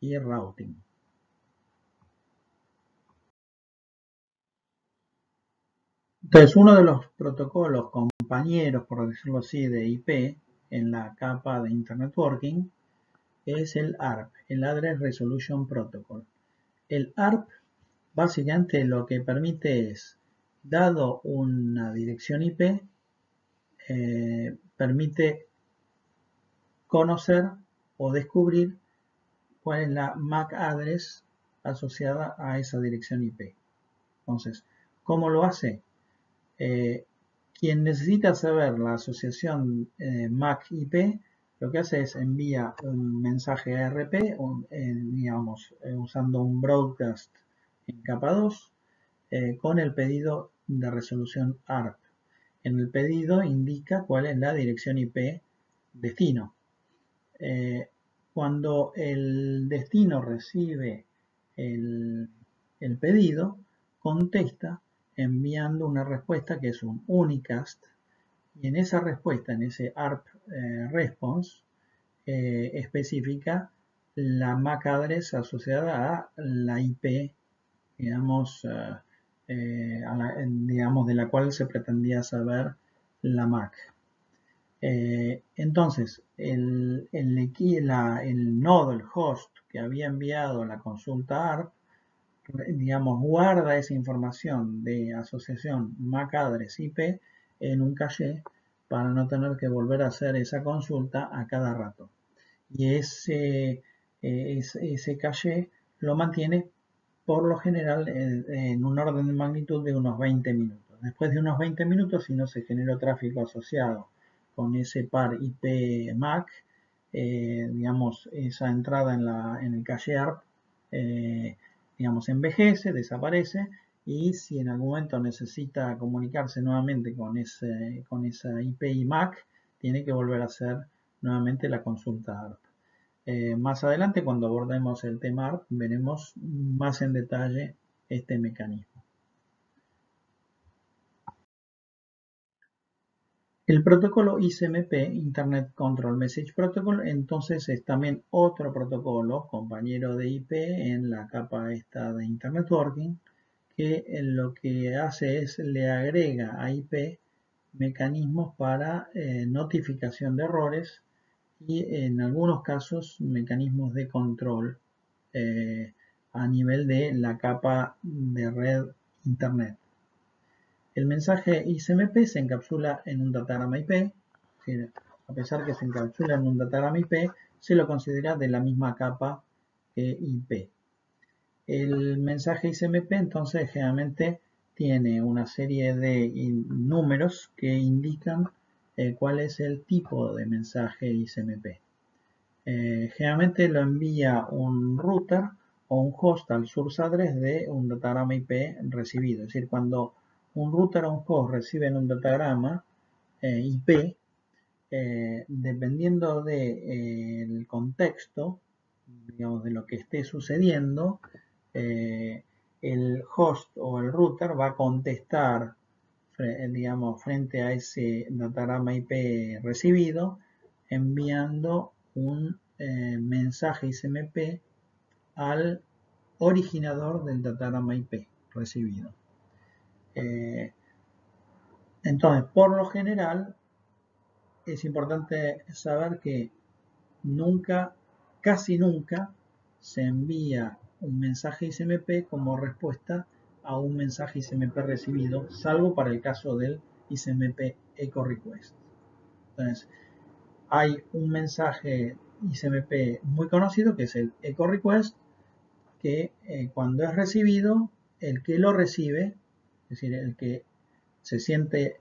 Speaker 1: y routing. Entonces, uno de los protocolos compañeros, por decirlo así, de IP en la capa de Internet Networking es el ARP, el Address Resolution Protocol. El ARP básicamente lo que permite es, dado una dirección IP, permite conocer o descubrir cuál es la MAC address asociada a esa dirección IP. Entonces, ¿cómo lo hace? Quien necesita saber la asociación MAC-IP, lo que hace es envía un mensaje ARP, digamos, usando un broadcast en capa 2, con el pedido de resolución ARP. En el pedido indica cuál es la dirección IP destino. Cuando el destino recibe el pedido, contesta enviando una respuesta que es un unicast, y en esa respuesta, en ese ARP response, especifica la MAC address asociada a la IP, digamos, digamos, de la cual se pretendía saber la MAC. Entonces, el nodo, el host que había enviado la consulta ARP, digamos, guarda esa información de asociación MAC address IP en un caché para no tener que volver a hacer esa consulta a cada rato. Y ese caché lo mantiene por lo general en un orden de magnitud de unos 20 minutos. Después de unos 20 minutos, si no se generó tráfico asociado con ese par IP MAC, digamos, esa entrada en el caché ARP, digamos, envejece, desaparece, y si en algún momento necesita comunicarse nuevamente con esa IP y MAC, tiene que volver a hacer nuevamente la consulta ARP. Más adelante, cuando abordemos el tema ARP, veremos más en detalle este mecanismo. El protocolo ICMP, Internet Control Message Protocol, entonces es también otro protocolo, compañero de IP en la capa esta de Internet Networking, que lo que hace es le agrega a IP mecanismos para notificación de errores y en algunos casos mecanismos de control a nivel de la capa de red Internet. El mensaje ICMP se encapsula en un datagrama IP, a pesar que se encapsula en un datagrama IP, se lo considera de la misma capa que IP. El mensaje ICMP entonces generalmente tiene una serie de números que indican cuál es el tipo de mensaje ICMP. Generalmente lo envía un router o un host al source address de un datagrama IP recibido. Es decir, cuando un router o un host reciben un datagrama IP, dependiendo del contexto, digamos, de lo que esté sucediendo, el host o el router va a contestar, digamos, frente a ese datagrama IP recibido, enviando un mensaje ICMP al originador del datagrama IP recibido. Entonces, por lo general, es importante saber que casi nunca, se envía un mensaje ICMP como respuesta a un mensaje ICMP recibido, salvo para el caso del ICMP Echo Request. Entonces, hay un mensaje ICMP muy conocido que es el Echo Request, que cuando es recibido, el que lo recibe, es decir, el que se siente,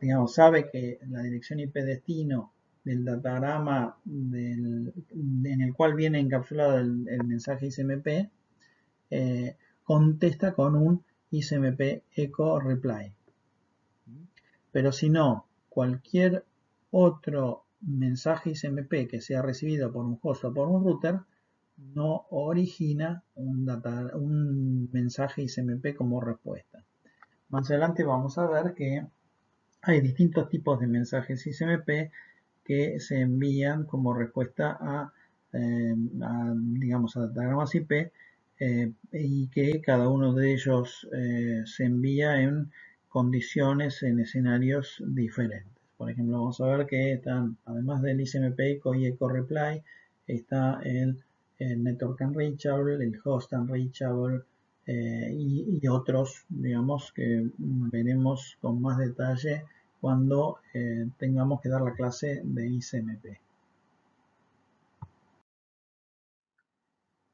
Speaker 1: digamos, sabe que la dirección IP destino del datagrama en el cual viene encapsulado el mensaje ICMP, contesta con un ICMP Echo Reply. Pero si no, cualquier otro mensaje ICMP que sea recibido por un host o por un router no origina un mensaje ICMP como respuesta. Más adelante vamos a ver que hay distintos tipos de mensajes ICMP que se envían como respuesta digamos, a datagramas IP y que cada uno de ellos se envía en condiciones, en escenarios diferentes. Por ejemplo, vamos a ver que están, además del ICMP Echo y Echo Reply, está el Network Unreachable, el Host Unreachable y otros, digamos, que veremos con más detalle cuando tengamos que dar la clase de ICMP.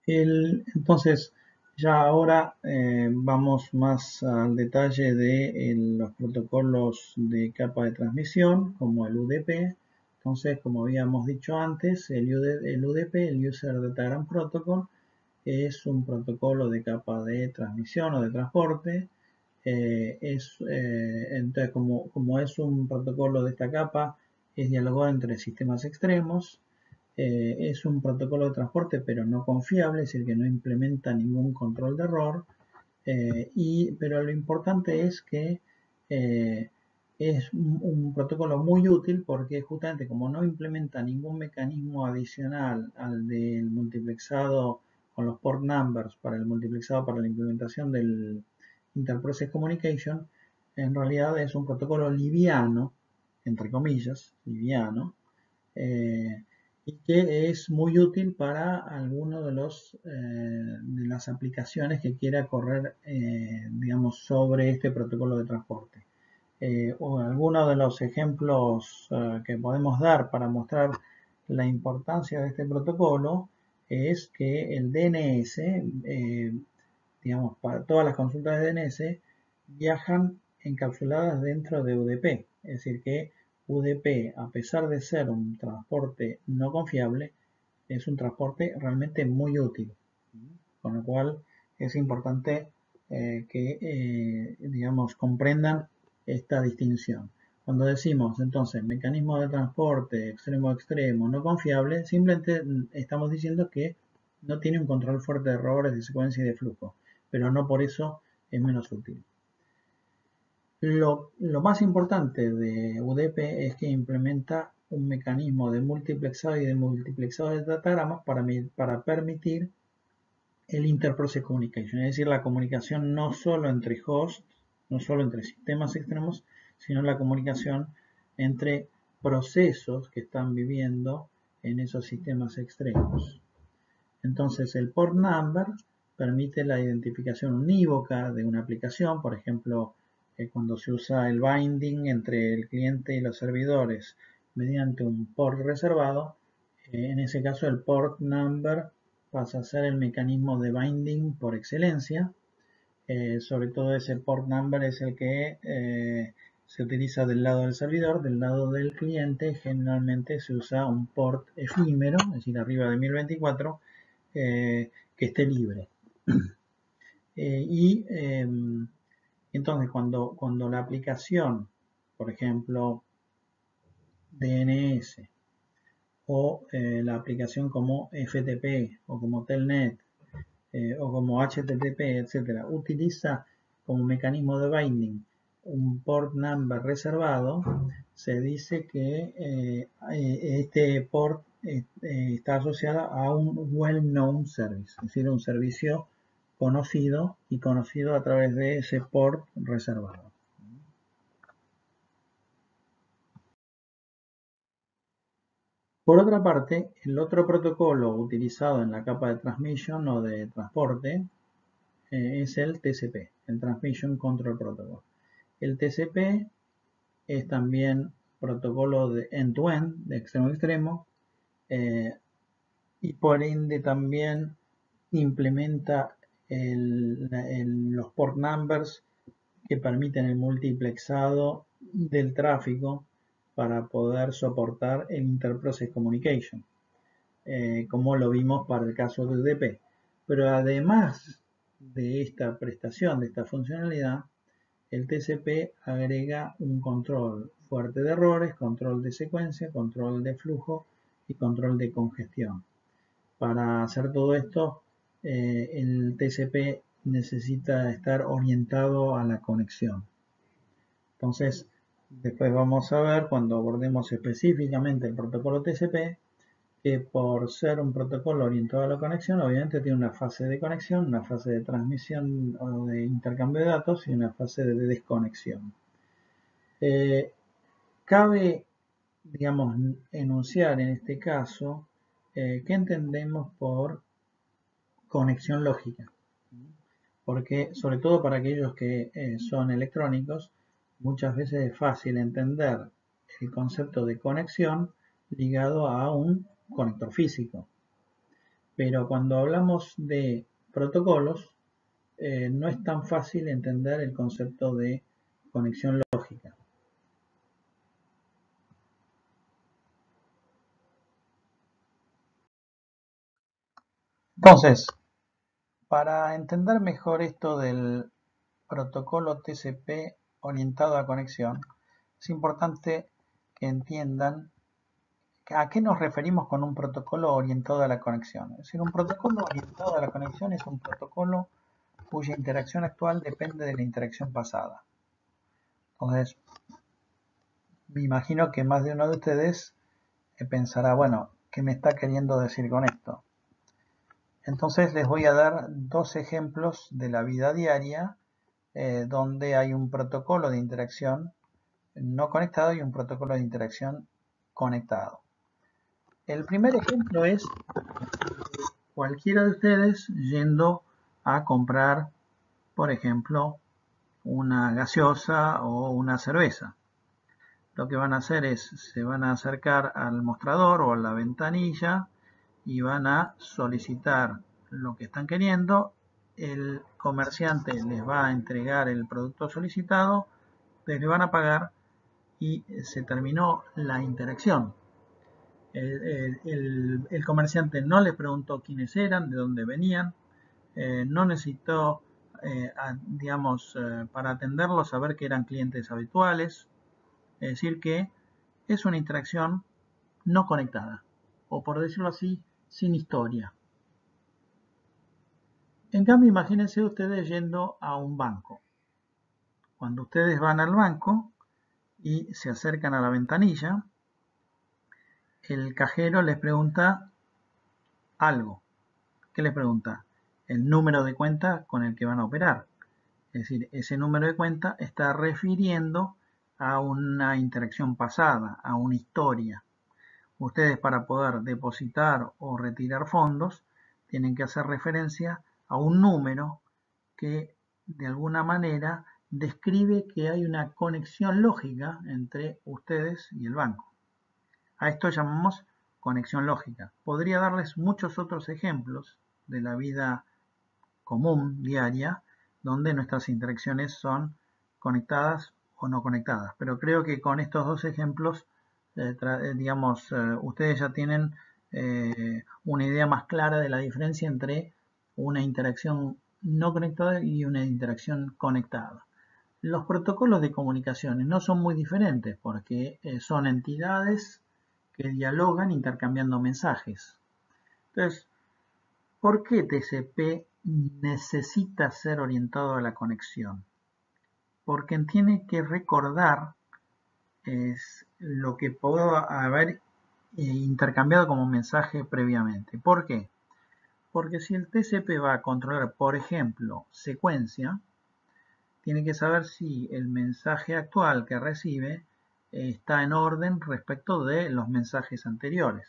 Speaker 1: Entonces, ya ahora vamos más al detalle de los protocolos de capa de transmisión, como el UDP. Entonces, como habíamos dicho antes, el UDP, el User Datagram Protocol, es un protocolo de capa de transmisión o de transporte. Entonces, como es un protocolo de esta capa, es dialogar entre sistemas extremos. Es un protocolo de transporte pero no confiable, es decir, que no implementa ningún control de error, pero lo importante es que es un protocolo muy útil porque justamente como no implementa ningún mecanismo adicional al del multiplexado con los port numbers para el multiplexado para la implementación del Interprocess Communication, en realidad es un protocolo liviano, entre comillas, liviano, y que es muy útil para alguno de las aplicaciones que quiera correr, digamos, sobre este protocolo de transporte. O algunos de los ejemplos que podemos dar para mostrar la importancia de este protocolo es que el DNS, digamos, para todas las consultas de DNS viajan encapsuladas dentro de UDP, es decir que UDP, a pesar de ser un transporte no confiable, es un transporte realmente muy útil, con lo cual es importante que, digamos, comprendan esta distinción. Cuando decimos entonces mecanismo de transporte extremo a extremo no confiable, simplemente estamos diciendo que no tiene un control fuerte de errores de secuencia y de flujo, pero no por eso es menos útil. Lo más importante de UDP es que implementa un mecanismo de multiplexado y de multiplexado de datagramas para permitir el Interprocess Communication, es decir, la comunicación no solo entre hosts, no solo entre sistemas extremos, sino la comunicación entre procesos que están viviendo en esos sistemas extremos. Entonces, el port number permite la identificación unívoca de una aplicación, por ejemplo, cuando se usa el binding entre el cliente y los servidores mediante un port reservado, en ese caso el port number pasa a ser el mecanismo de binding por excelencia. Sobre todo ese port number es el que se utiliza del lado del servidor. Del lado del cliente generalmente se usa un port efímero, es decir, arriba de 1024, que esté libre. Entonces cuando la aplicación, por ejemplo, DNS o la aplicación como FTP o como Telnet o como HTTP, etcétera, utiliza como mecanismo de binding un port number reservado, se dice que este port está asociado a un well-known service, es decir, un servicio conocido y conocido a través de ese port reservado. Por otra parte, el otro protocolo utilizado en la capa de transmission o de transporte es el TCP, el Transmission Control Protocol. El TCP es también protocolo de end-to-end, de extremo a extremo, y por ende también implementa los port numbers que permiten el multiplexado del tráfico para poder soportar el Interprocess Communication, como lo vimos para el caso de UDP. Pero además de esta prestación, de esta funcionalidad, el TCP agrega un control fuerte de errores, control de secuencia, control de flujo y control de congestión. Para hacer todo esto, el TCP necesita estar orientado a la conexión. Entonces, después vamos a ver, cuando abordemos específicamente el protocolo TCP, que por ser un protocolo orientado a la conexión, obviamente tiene una fase de conexión, una fase de transmisión o de intercambio de datos y una fase de desconexión. Cabe, digamos, enunciar en este caso qué entendemos por conexión lógica, porque sobre todo para aquellos que son electrónicos, muchas veces es fácil entender el concepto de conexión ligado a un conector físico. Pero cuando hablamos de protocolos, no es tan fácil entender el concepto de conexión lógica. Entonces, para entender mejor esto del protocolo TCP orientado a conexión, es importante que entiendan a qué nos referimos con un protocolo orientado a la conexión. Es decir, un protocolo orientado a la conexión es un protocolo cuya interacción actual depende de la interacción pasada. Entonces, me imagino que más de uno de ustedes pensará, bueno, ¿qué me está queriendo decir con esto? Entonces les voy a dar dos ejemplos de la vida diaria donde hay un protocolo de interacción no conectado y un protocolo de interacción conectado. El primer ejemplo es cualquiera de ustedes yendo a comprar, por ejemplo, una gaseosa o una cerveza. Lo que van a hacer es, se van a acercar al mostrador o a la ventanilla y van a solicitar lo que están queriendo. El comerciante les va a entregar el producto solicitado, les van a pagar y se terminó la interacción. El comerciante no les preguntó quiénes eran, de dónde venían, no necesitó, digamos, para atenderlos saber que eran clientes habituales. Es decir que es una interacción no conectada, o por decirlo así, sin historia. En cambio, imagínense ustedes yendo a un banco. Cuando ustedes van al banco y se acercan a la ventanilla, el cajero les pregunta algo. ¿Qué les pregunta? El número de cuenta con el que van a operar. Es decir, ese número de cuenta está refiriendo a una interacción pasada, a una historia. Ustedes, para poder depositar o retirar fondos, tienen que hacer referencia a un número que de alguna manera describe que hay una conexión lógica entre ustedes y el banco. A esto llamamos conexión lógica. Podría darles muchos otros ejemplos de la vida común, diaria, donde nuestras interacciones son conectadas o no conectadas. Pero creo que con estos dos ejemplos, ustedes ya tienen una idea más clara de la diferencia entre una interacción no conectada y una interacción conectada. Los protocolos de comunicaciones no son muy diferentes porque son entidades que dialogan intercambiando mensajes. Entonces, ¿por qué TCP necesita ser orientado a la conexión? Porque tiene que recordar lo que puedo haber intercambiado como mensaje previamente. ¿Por qué? Porque si el TCP va a controlar, por ejemplo, secuencia, tiene que saber si el mensaje actual que recibe está en orden respecto de los mensajes anteriores.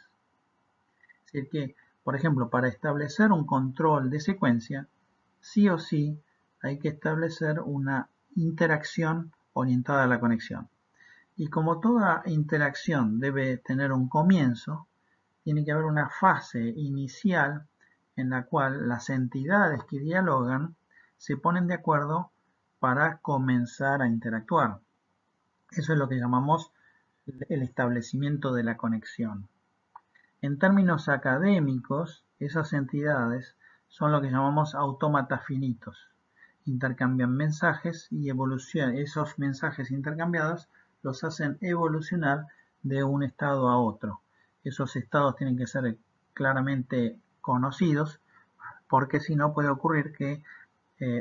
Speaker 1: Es decir que, por ejemplo, para establecer un control de secuencia, sí o sí hay que establecer una interacción orientada a la conexión. Y como toda interacción debe tener un comienzo, tiene que haber una fase inicial en la cual las entidades que dialogan se ponen de acuerdo para comenzar a interactuar. Eso es lo que llamamos el establecimiento de la conexión. En términos académicos, esas entidades son lo que llamamos autómatas finitos. Intercambian mensajes y esos mensajes intercambiados los hacen evolucionar de un estado a otro. Esos estados tienen que ser claramente conocidos porque si no puede ocurrir que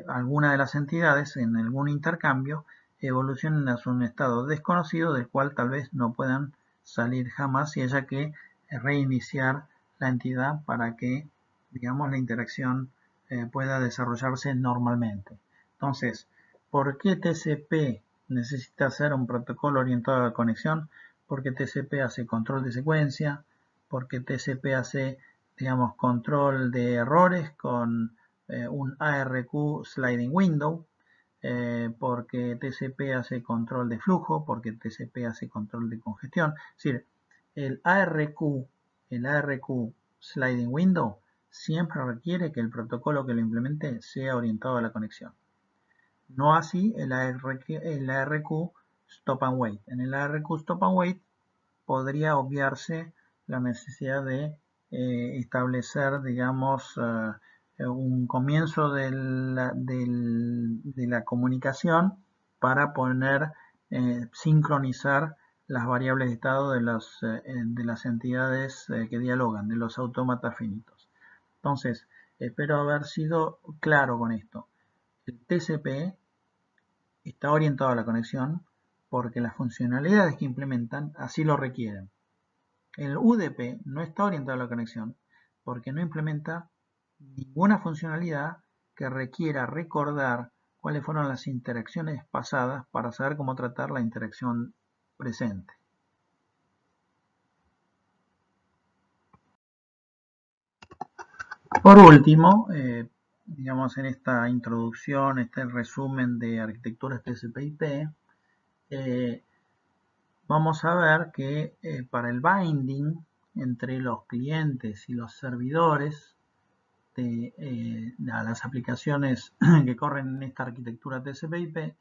Speaker 1: alguna de las entidades en algún intercambio evolucionen a un estado desconocido del cual tal vez no puedan salir jamás y haya que reiniciar la entidad para que, digamos, la interacción pueda desarrollarse normalmente. Entonces, ¿por qué TCP necesita ser un protocolo orientado a la conexión? Porque TCP hace control de secuencia, porque TCP hace, digamos, control de errores con un ARQ Sliding Window, porque TCP hace control de flujo, porque TCP hace control de congestión. Es decir, el ARQ Sliding Window siempre requiere que el protocolo que lo implemente sea orientado a la conexión. No así el ARQ Stop and Wait. En el ARQ Stop and Wait podría obviarse la necesidad de establecer, digamos, un comienzo de la comunicación para poder sincronizar las variables de estado de las entidades que dialogan, de los autómatas finitos. Entonces, espero haber sido claro con esto. El TCP está orientado a la conexión porque las funcionalidades que implementan así lo requieren. El UDP no está orientado a la conexión porque no implementa ninguna funcionalidad que requiera recordar cuáles fueron las interacciones pasadas para saber cómo tratar la interacción presente. Por último, digamos en esta introducción, este resumen de arquitecturas TCP/IP, vamos a ver que para el binding entre los clientes y los servidores a las aplicaciones que corren en esta arquitectura TCP/IP,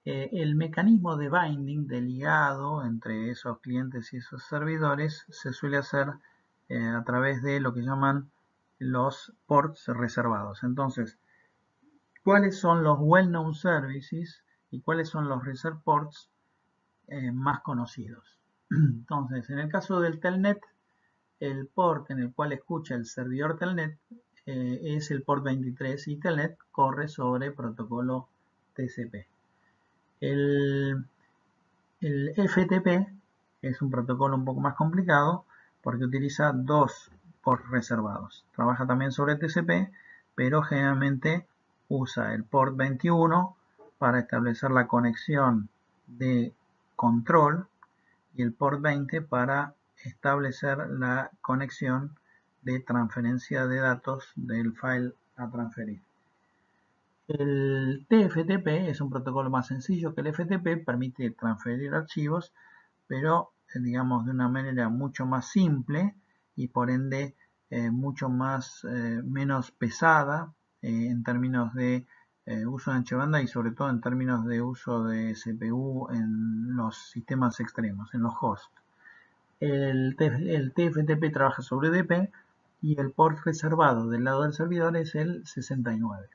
Speaker 1: el mecanismo de binding, de ligado entre esos clientes y esos servidores, se suele hacer a través de lo que llaman los ports reservados. Entonces, ¿cuáles son los well-known services y cuáles son los reserved ports más conocidos? Entonces, en el caso del Telnet, el port en el cual escucha el servidor Telnet es el port 23 y Telnet corre sobre protocolo TCP. El FTP es un protocolo un poco más complicado porque utiliza dos ports reservados. Trabaja también sobre TCP, pero generalmente usa el port 21 para establecer la conexión de control y el port 20 para establecer la conexión de transferencia de datos del file a transferir. El TFTP es un protocolo más sencillo que el FTP, permite transferir archivos, pero digamos de una manera mucho más simple y por ende mucho más menos pesada en términos de uso de ancha banda y sobre todo en términos de uso de CPU en los sistemas extremos, en los hosts. El TFTP trabaja sobre UDP y el port reservado del lado del servidor es el 69.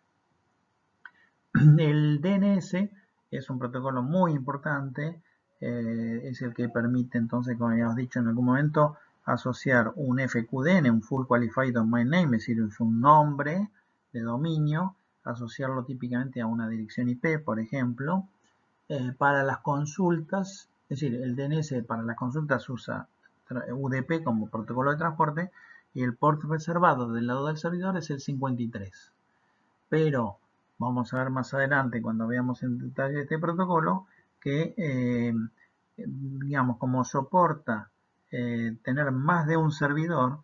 Speaker 1: El DNS es un protocolo muy importante, es el que permite entonces, como habíamos dicho en algún momento, asociar un FQDN, un Full Qualified Domain Name, es decir, es un nombre de dominio, asociarlo típicamente a una dirección IP, por ejemplo. Para las consultas, es decir, el DNS para las consultas usa UDP como protocolo de transporte y el port reservado del lado del servidor es el 53. Pero vamos a ver más adelante, cuando veamos en detalle este protocolo, que digamos, como soporta tener más de un servidor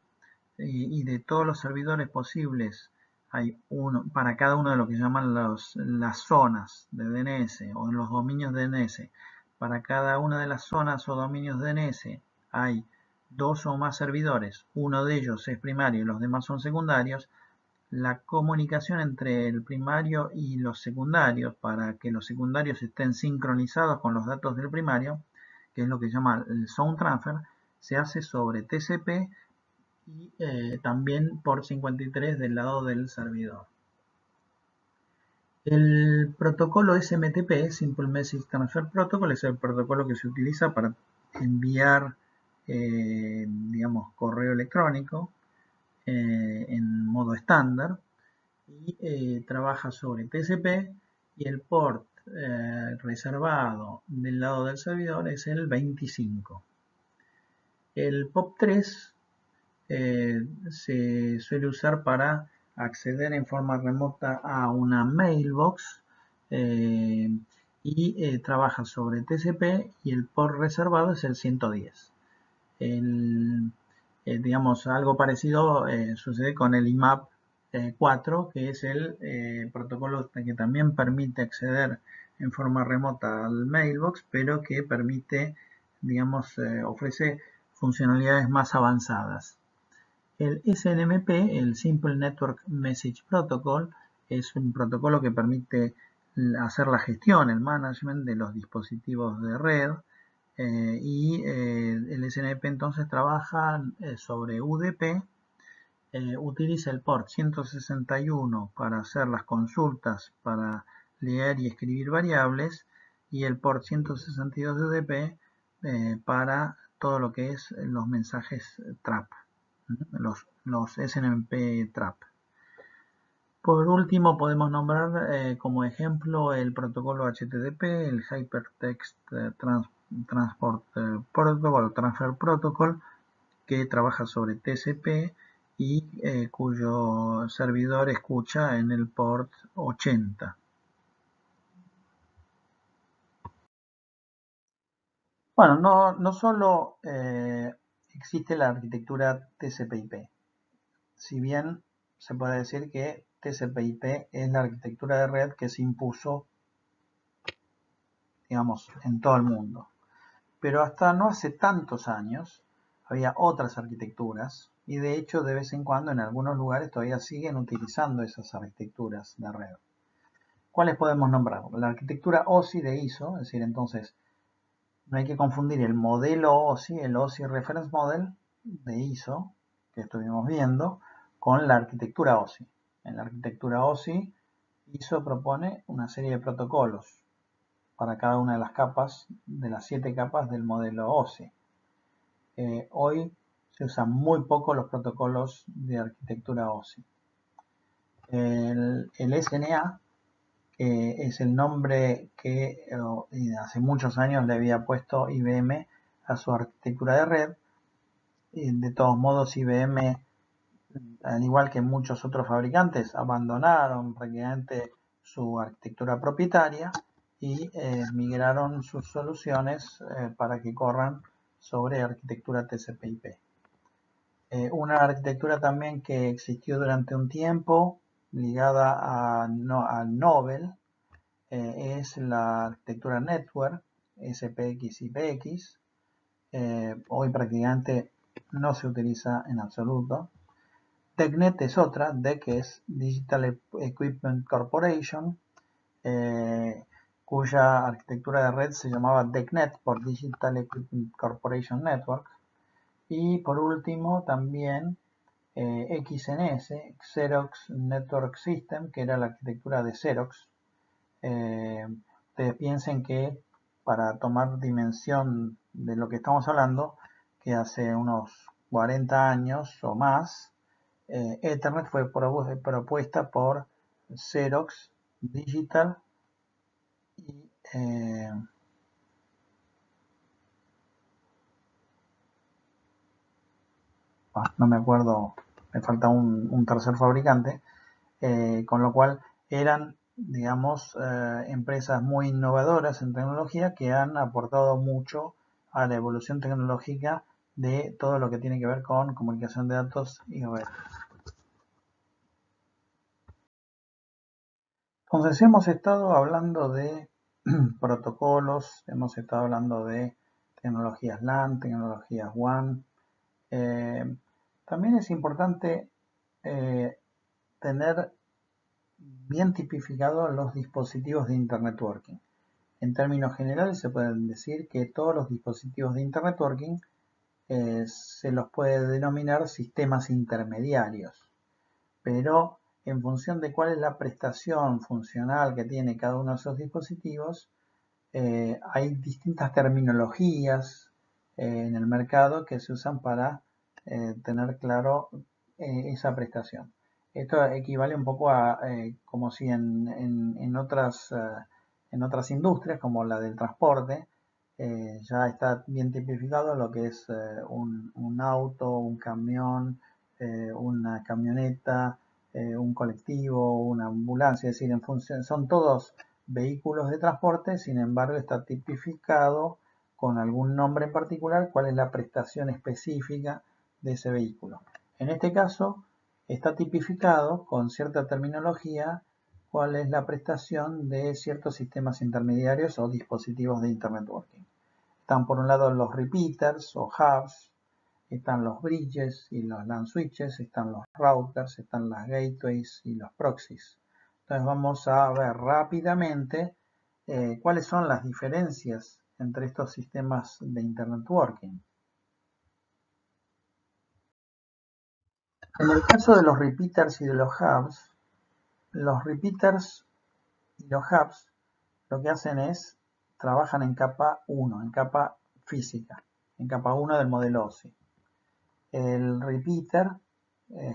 Speaker 1: y de todos los servidores posibles hay uno para cada uno de lo que llaman las zonas de DNS o los dominios de DNS. Para cada una de las zonas o dominios de DNS hay dos o más servidores, uno de ellos es primario y los demás son secundarios. La comunicación entre el primario y los secundarios para que los secundarios estén sincronizados con los datos del primario, que es lo que se llama el Zone Transfer, se hace sobre TCP y también por 53 del lado del servidor. El protocolo SMTP, Simple Message Transfer Protocol, es el protocolo que se utiliza para enviar, digamos, correo electrónico en modo estándar y trabaja sobre TCP y el port reservado del lado del servidor es el 25. El POP3 se suele usar para acceder en forma remota a una mailbox y trabaja sobre TCP y el port reservado es el 110. Digamos, algo parecido sucede con el IMAP 4, que es el protocolo que también permite acceder en forma remota al mailbox, pero que permite, digamos, ofrece funcionalidades más avanzadas. El SNMP, el Simple Network Message Protocol, es un protocolo que permite hacer la gestión, el management de los dispositivos de red y el SNMP entonces trabaja sobre UDP, utiliza el port 161 para hacer las consultas, para leer y escribir variables y el port 162 de UDP para todo lo que es los mensajes TRAP. Los SNMP TRAP. Por último, podemos nombrar como ejemplo el protocolo HTTP, el Hypertext Transport Protocol o Transfer Protocol, que trabaja sobre TCP y cuyo servidor escucha en el port 80. Bueno, no solo existe la arquitectura TCP/IP, si bien se puede decir que TCP/IP es la arquitectura de red que se impuso, digamos, en todo el mundo. Pero hasta no hace tantos años había otras arquitecturas y de hecho de vez en cuando en algunos lugares todavía siguen utilizando esas arquitecturas de red. ¿Cuáles podemos nombrar? La arquitectura OSI de ISO, es decir, entonces no hay que confundir el modelo OSI, el OSI Reference Model de ISO, que estuvimos viendo, con la arquitectura OSI. En la arquitectura OSI, ISO propone una serie de protocolos para cada una de las capas, de las 7 capas del modelo OSI. Hoy se usan muy poco los protocolos de arquitectura OSI. El SNA es el nombre que hace muchos años le había puesto IBM a su arquitectura de red. De todos modos, IBM, al igual que muchos otros fabricantes, abandonaron prácticamente su arquitectura propietaria y migraron sus soluciones para que corran sobre arquitectura TCP/IP. Una arquitectura también que existió durante un tiempo ligada a Novell es la arquitectura Network, SPX y PX. Hoy prácticamente no se utiliza en absoluto. TechNet es otra, DEC es Digital Equipment Corporation, cuya arquitectura de red se llamaba DECnet por Digital Equipment Corporation Network. Y por último también XNS, Xerox Network System, que era la arquitectura de Xerox. Ustedes piensen que para tomar dimensión de lo que estamos hablando, que hace unos 40 años o más, Ethernet fue propuesta por Xerox Digital y no me acuerdo, me falta un tercer fabricante, con lo cual eran, digamos, empresas muy innovadoras en tecnología que han aportado mucho a la evolución tecnológica de todo lo que tiene que ver con comunicación de datos y redes. Entonces hemos estado hablando de protocolos, hemos estado hablando de tecnologías LAN, tecnologías WAN. También es importante tener bien tipificados los dispositivos de Internet Networking. En términos generales se puede decir que todos los dispositivos de Internet Networking se los puede denominar sistemas intermediarios, pero en función de cuál es la prestación funcional que tiene cada uno de esos dispositivos, hay distintas terminologías en el mercado que se usan para tener claro esa prestación. Esto equivale un poco a como si en otras industrias, como la del transporte, ya está bien tipificado lo que es un auto, un camión, una camioneta, un colectivo, una ambulancia, es decir, en función, son todos vehículos de transporte, sin embargo está tipificado con algún nombre en particular cuál es la prestación específica de ese vehículo. En este caso está tipificado con cierta terminología cuál es la prestación de ciertos sistemas intermediarios o dispositivos de Internet Networking. Están por un lado los repeaters o hubs, están los bridges y los LAN switches, están los routers, están las gateways y los proxies. Entonces vamos a ver rápidamente cuáles son las diferencias entre estos sistemas de Internet Networking. En el caso de los repeaters y de los repeaters y los hubs lo que hacen es, trabajan en capa 1, en capa física, en capa 1 del modelo OSI. El repeater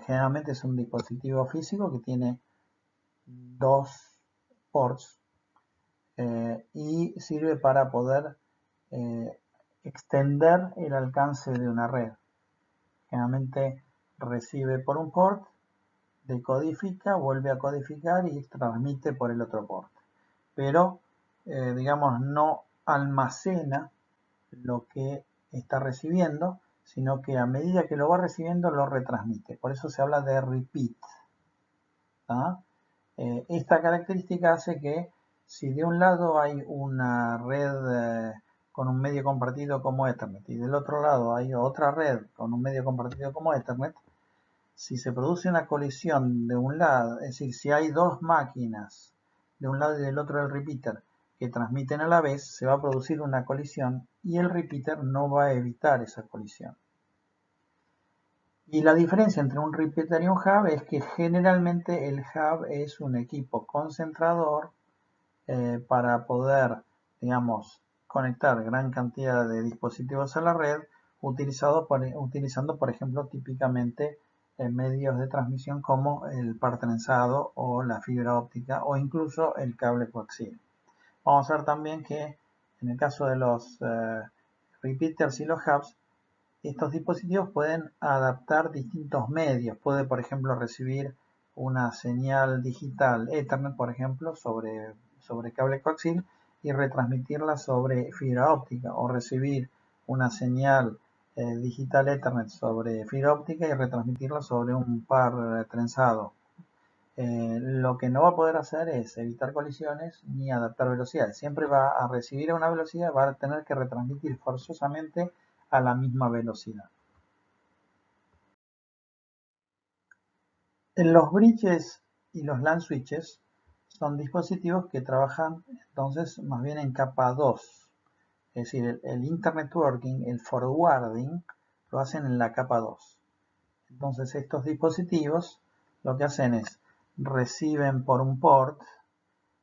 Speaker 1: generalmente es un dispositivo físico que tiene dos ports y sirve para poder extender el alcance de una red. Generalmente recibe por un port, decodifica, vuelve a codificar y transmite por el otro port. Pero, digamos, no almacena lo que está recibiendo, sino que a medida que lo va recibiendo lo retransmite. Por eso se habla de repeat. Esta característica hace que si de un lado hay una red con un medio compartido como Ethernet y del otro lado hay otra red con un medio compartido como Ethernet, si se produce una colisión de un lado, es decir, si hay dos máquinas de un lado y del otro del repeater que transmiten a la vez, se va a producir una colisión y el repeater no va a evitar esa colisión. Y la diferencia entre un repeater y un hub es que generalmente el hub es un equipo concentrador para poder, digamos, conectar gran cantidad de dispositivos a la red, utilizando, por ejemplo, típicamente medios de transmisión como el par trenzado o la fibra óptica o incluso el cable coaxial. Vamos a ver también que en el caso de los repeaters y los hubs, estos dispositivos pueden adaptar distintos medios. Puede, por ejemplo, recibir una señal digital Ethernet, por ejemplo, sobre cable coaxial y retransmitirla sobre fibra óptica, o recibir una señal digital Ethernet sobre fibra óptica y retransmitirla sobre un par trenzado. Lo que no va a poder hacer es evitar colisiones ni adaptar velocidades. Siempre va a recibir a una velocidad y va a tener que retransmitir forzosamente a la misma velocidad. Los bridges y los LAN switches son dispositivos que trabajan entonces más bien en capa 2. Es decir, el Internetworking, el forwarding, lo hacen en la capa 2. Entonces estos dispositivos lo que hacen es reciben por un port,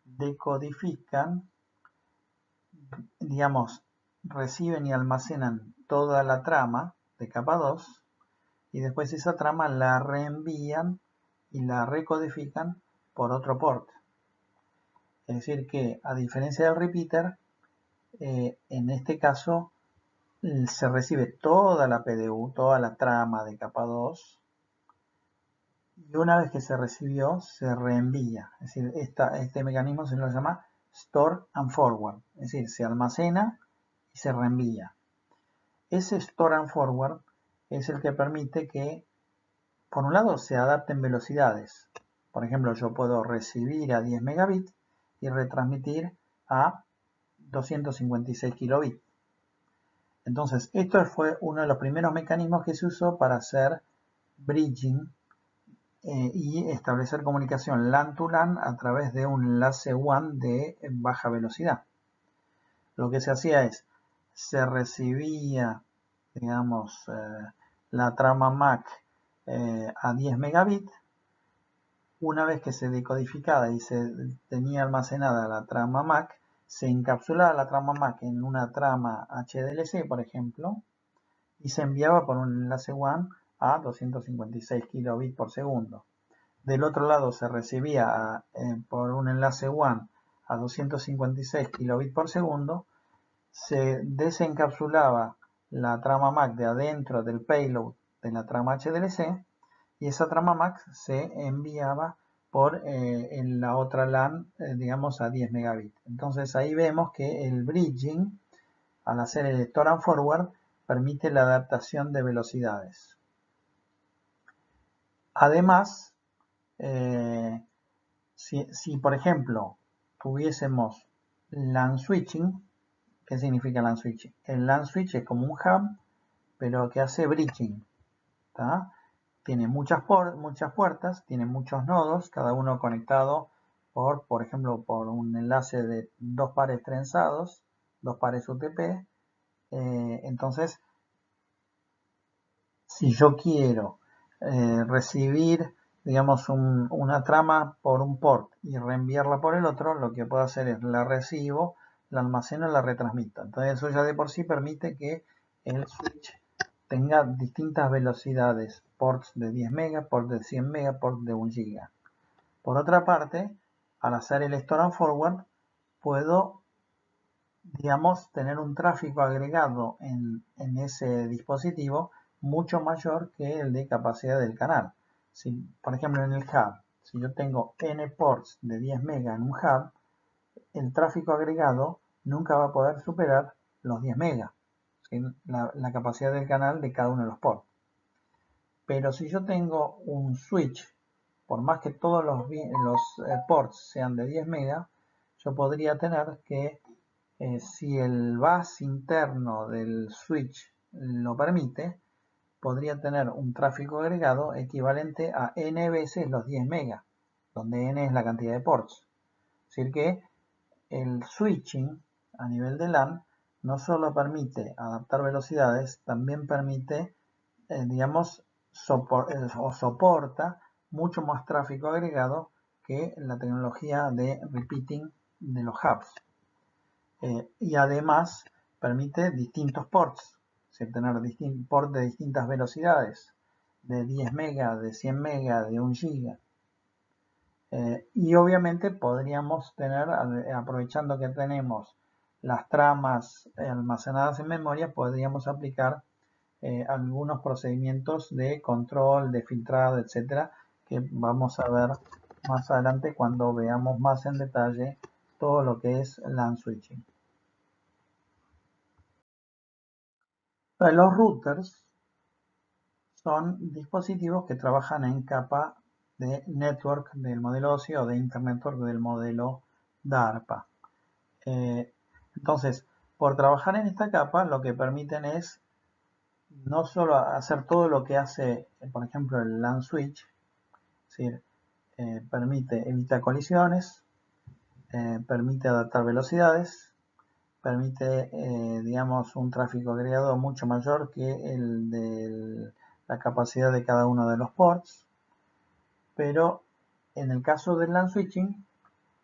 Speaker 1: decodifican, digamos, reciben y almacenan toda la trama de capa 2 y después esa trama la reenvían y la recodifican por otro port. Es decir que, a diferencia del repeater, en este caso se recibe toda la PDU, toda la trama de capa 2 y una vez que se recibió se reenvía. Es decir, este mecanismo se lo llama Store and Forward. Es decir, se almacena y se reenvía. Ese Store and Forward es el que permite que, por un lado, se adapten velocidades. Por ejemplo, yo puedo recibir a 10 megabits y retransmitir a 256 kilobits. Entonces, esto fue uno de los primeros mecanismos que se usó para hacer bridging y establecer comunicación LAN to LAN a través de un enlace WAN de baja velocidad. Lo que se hacía es, se recibía, digamos, la trama MAC a 10 megabits. Una vez que se decodificaba y se tenía almacenada la trama MAC, se encapsulaba la trama MAC en una trama HDLC, por ejemplo, y se enviaba por un enlace WAN a 256 kilobits por segundo. Del otro lado se recibía por un enlace WAN a 256 kilobits por segundo, se desencapsulaba la trama MAC de adentro del payload de la trama HDLC y esa trama MAC se enviaba por en la otra LAN, digamos, a 10 megabits. Entonces ahí vemos que el bridging, al hacer el store and forward, permite la adaptación de velocidades. Además, si por ejemplo tuviésemos LAN switching, ¿qué significa LAN switching? El LAN switch es como un hub, pero que hace bridging. ¿tá? Tiene muchas puertas, tiene muchos nodos, cada uno conectado por ejemplo, por un enlace de dos pares trenzados, dos pares UTP. Entonces, si yo quiero recibir, digamos, una trama por un port y reenviarla por el otro, lo que puedo hacer es la recibo, la almaceno y la retransmito. Entonces eso ya de por sí permite que el switch tenga distintas velocidades, ports de 10 MB, ports de 100 MB, ports de 1 GB. Por otra parte, al hacer el store and forward, puedo, digamos, tener un tráfico agregado en ese dispositivo mucho mayor que el de capacidad del canal. Si, por ejemplo, en el hub, si yo tengo n ports de 10 MB en un hub, el tráfico agregado nunca va a poder superar los 10 MB, la capacidad del canal de cada uno de los ports. Pero si yo tengo un switch, por más que todos los ports sean de 10 MB, yo podría tener que, si el bus interno del switch lo permite, podría tener un tráfico agregado equivalente a n veces los 10 MB, donde n es la cantidad de ports. Es decir que el switching a nivel de LAN no solo permite adaptar velocidades, también permite, digamos, soporta mucho más tráfico agregado que la tecnología de repeating de los hubs. Y además permite distintos ports, tener ports de distintas velocidades, de 10 MB, de 100 MB, de 1 GB. Y obviamente podríamos tener, aprovechando que tenemos las tramas almacenadas en memoria, podríamos aplicar algunos procedimientos de control, de filtrado, etcétera, que vamos a ver más adelante cuando veamos más en detalle todo lo que es LAN switching. Los routers son dispositivos que trabajan en capa de network del modelo OSI o de Internet Network del modelo DARPA. Entonces, por trabajar en esta capa, lo que permiten es no solo hacer todo lo que hace, por ejemplo, el LAN switch, es decir, permite evitar colisiones, permite adaptar velocidades, permite, digamos, un tráfico agregado mucho mayor que el de la capacidad de cada uno de los ports, pero en el caso del LAN switching,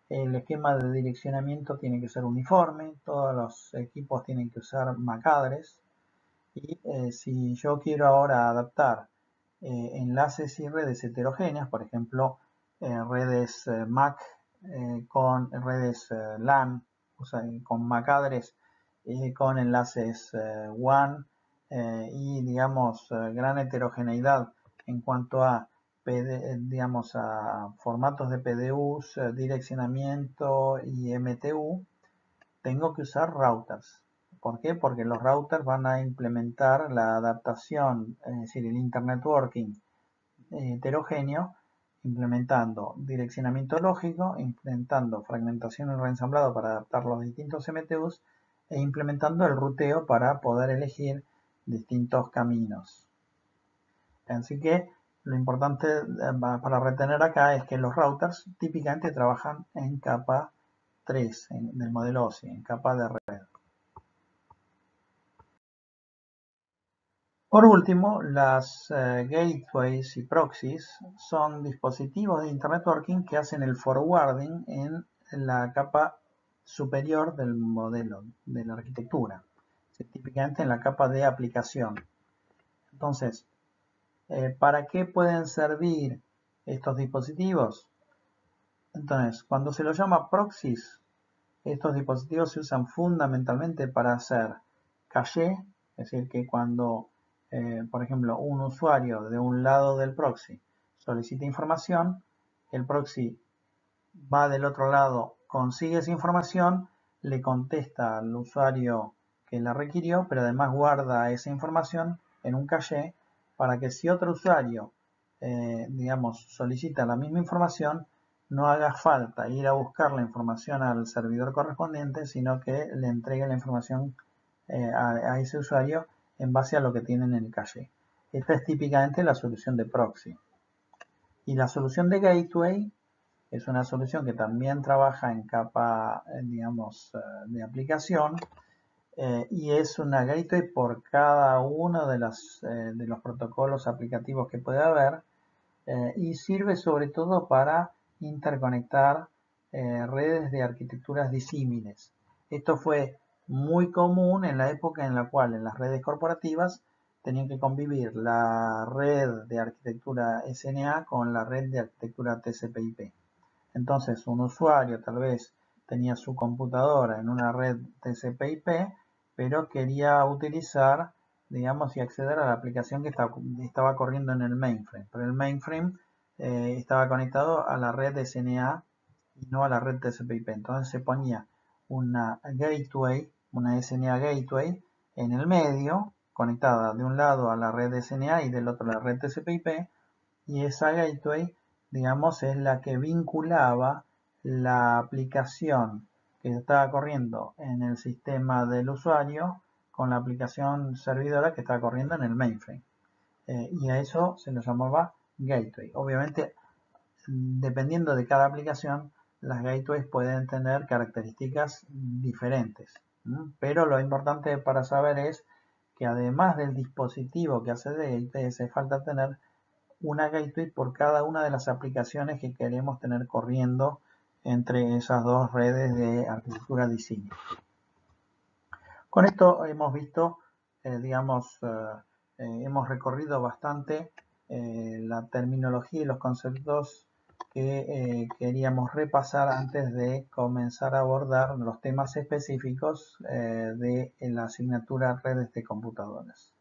Speaker 1: el esquema de direccionamiento tiene que ser uniforme, todos los equipos tienen que usar MAC address, y si yo quiero ahora adaptar enlaces y redes heterogéneas, por ejemplo, redes MAC con redes LAN, o sea, con MAC address, con enlaces WAN y, digamos, gran heterogeneidad en cuanto a, digamos, a formatos de PDUs, direccionamiento y MTU, tengo que usar routers. ¿Por qué? Porque los routers van a implementar la adaptación, es decir, el internetworking heterogéneo, implementando direccionamiento lógico, implementando fragmentación y reensamblado para adaptar los distintos MTUs e implementando el ruteo para poder elegir distintos caminos. Así que lo importante para retener acá es que los routers típicamente trabajan en capa 3 del modelo OSI, en capa de red. Por último, las gateways y proxies son dispositivos de Internet Networking que hacen el forwarding en la capa superior del modelo, de la arquitectura, típicamente en la capa de aplicación. Entonces, ¿para qué pueden servir estos dispositivos? Entonces, cuando se los llama proxies, estos dispositivos se usan fundamentalmente para hacer caché, es decir, que cuando, por ejemplo, un usuario de un lado del proxy solicita información, el proxy va del otro lado, consigue esa información, le contesta al usuario que la requirió, pero además guarda esa información en un caché para que si otro usuario, digamos, solicita la misma información, no haga falta ir a buscar la información al servidor correspondiente, sino que le entregue la información a ese usuario en base a lo que tiene en el caché. Esta es típicamente la solución de proxy. Y la solución de gateway es una solución que también trabaja en capa, digamos, de aplicación, y es una gateway por cada uno de los protocolos aplicativos que puede haber, y sirve sobre todo para interconectar redes de arquitecturas disímiles. Esto fue muy común en la época en la cual en las redes corporativas tenían que convivir la red de arquitectura SNA con la red de arquitectura TCP/IP. Entonces, un usuario tal vez tenía su computadora en una red TCP/IP, pero quería utilizar, digamos, y acceder a la aplicación que estaba corriendo en el mainframe. Pero el mainframe estaba conectado a la red SNA y no a la red TCP/IP. Entonces se ponía una gateway, una SNA gateway, en el medio, conectada de un lado a la red SNA y del otro a la red TCP/IP, y esa gateway, digamos, es la que vinculaba la aplicación que estaba corriendo en el sistema del usuario con la aplicación servidora que estaba corriendo en el mainframe. Y a eso se lo llamaba gateway. Obviamente, dependiendo de cada aplicación, las gateways pueden tener características diferentes. Pero lo importante para saber es que además del dispositivo que hace de gateway, hace falta tener una gateway por cada una de las aplicaciones que queremos tener corriendo entre esas dos redes de arquitectura disímil. Con esto hemos visto, digamos, hemos recorrido bastante la terminología y los conceptos que queríamos repasar antes de comenzar a abordar los temas específicos de la asignatura redes de computadoras.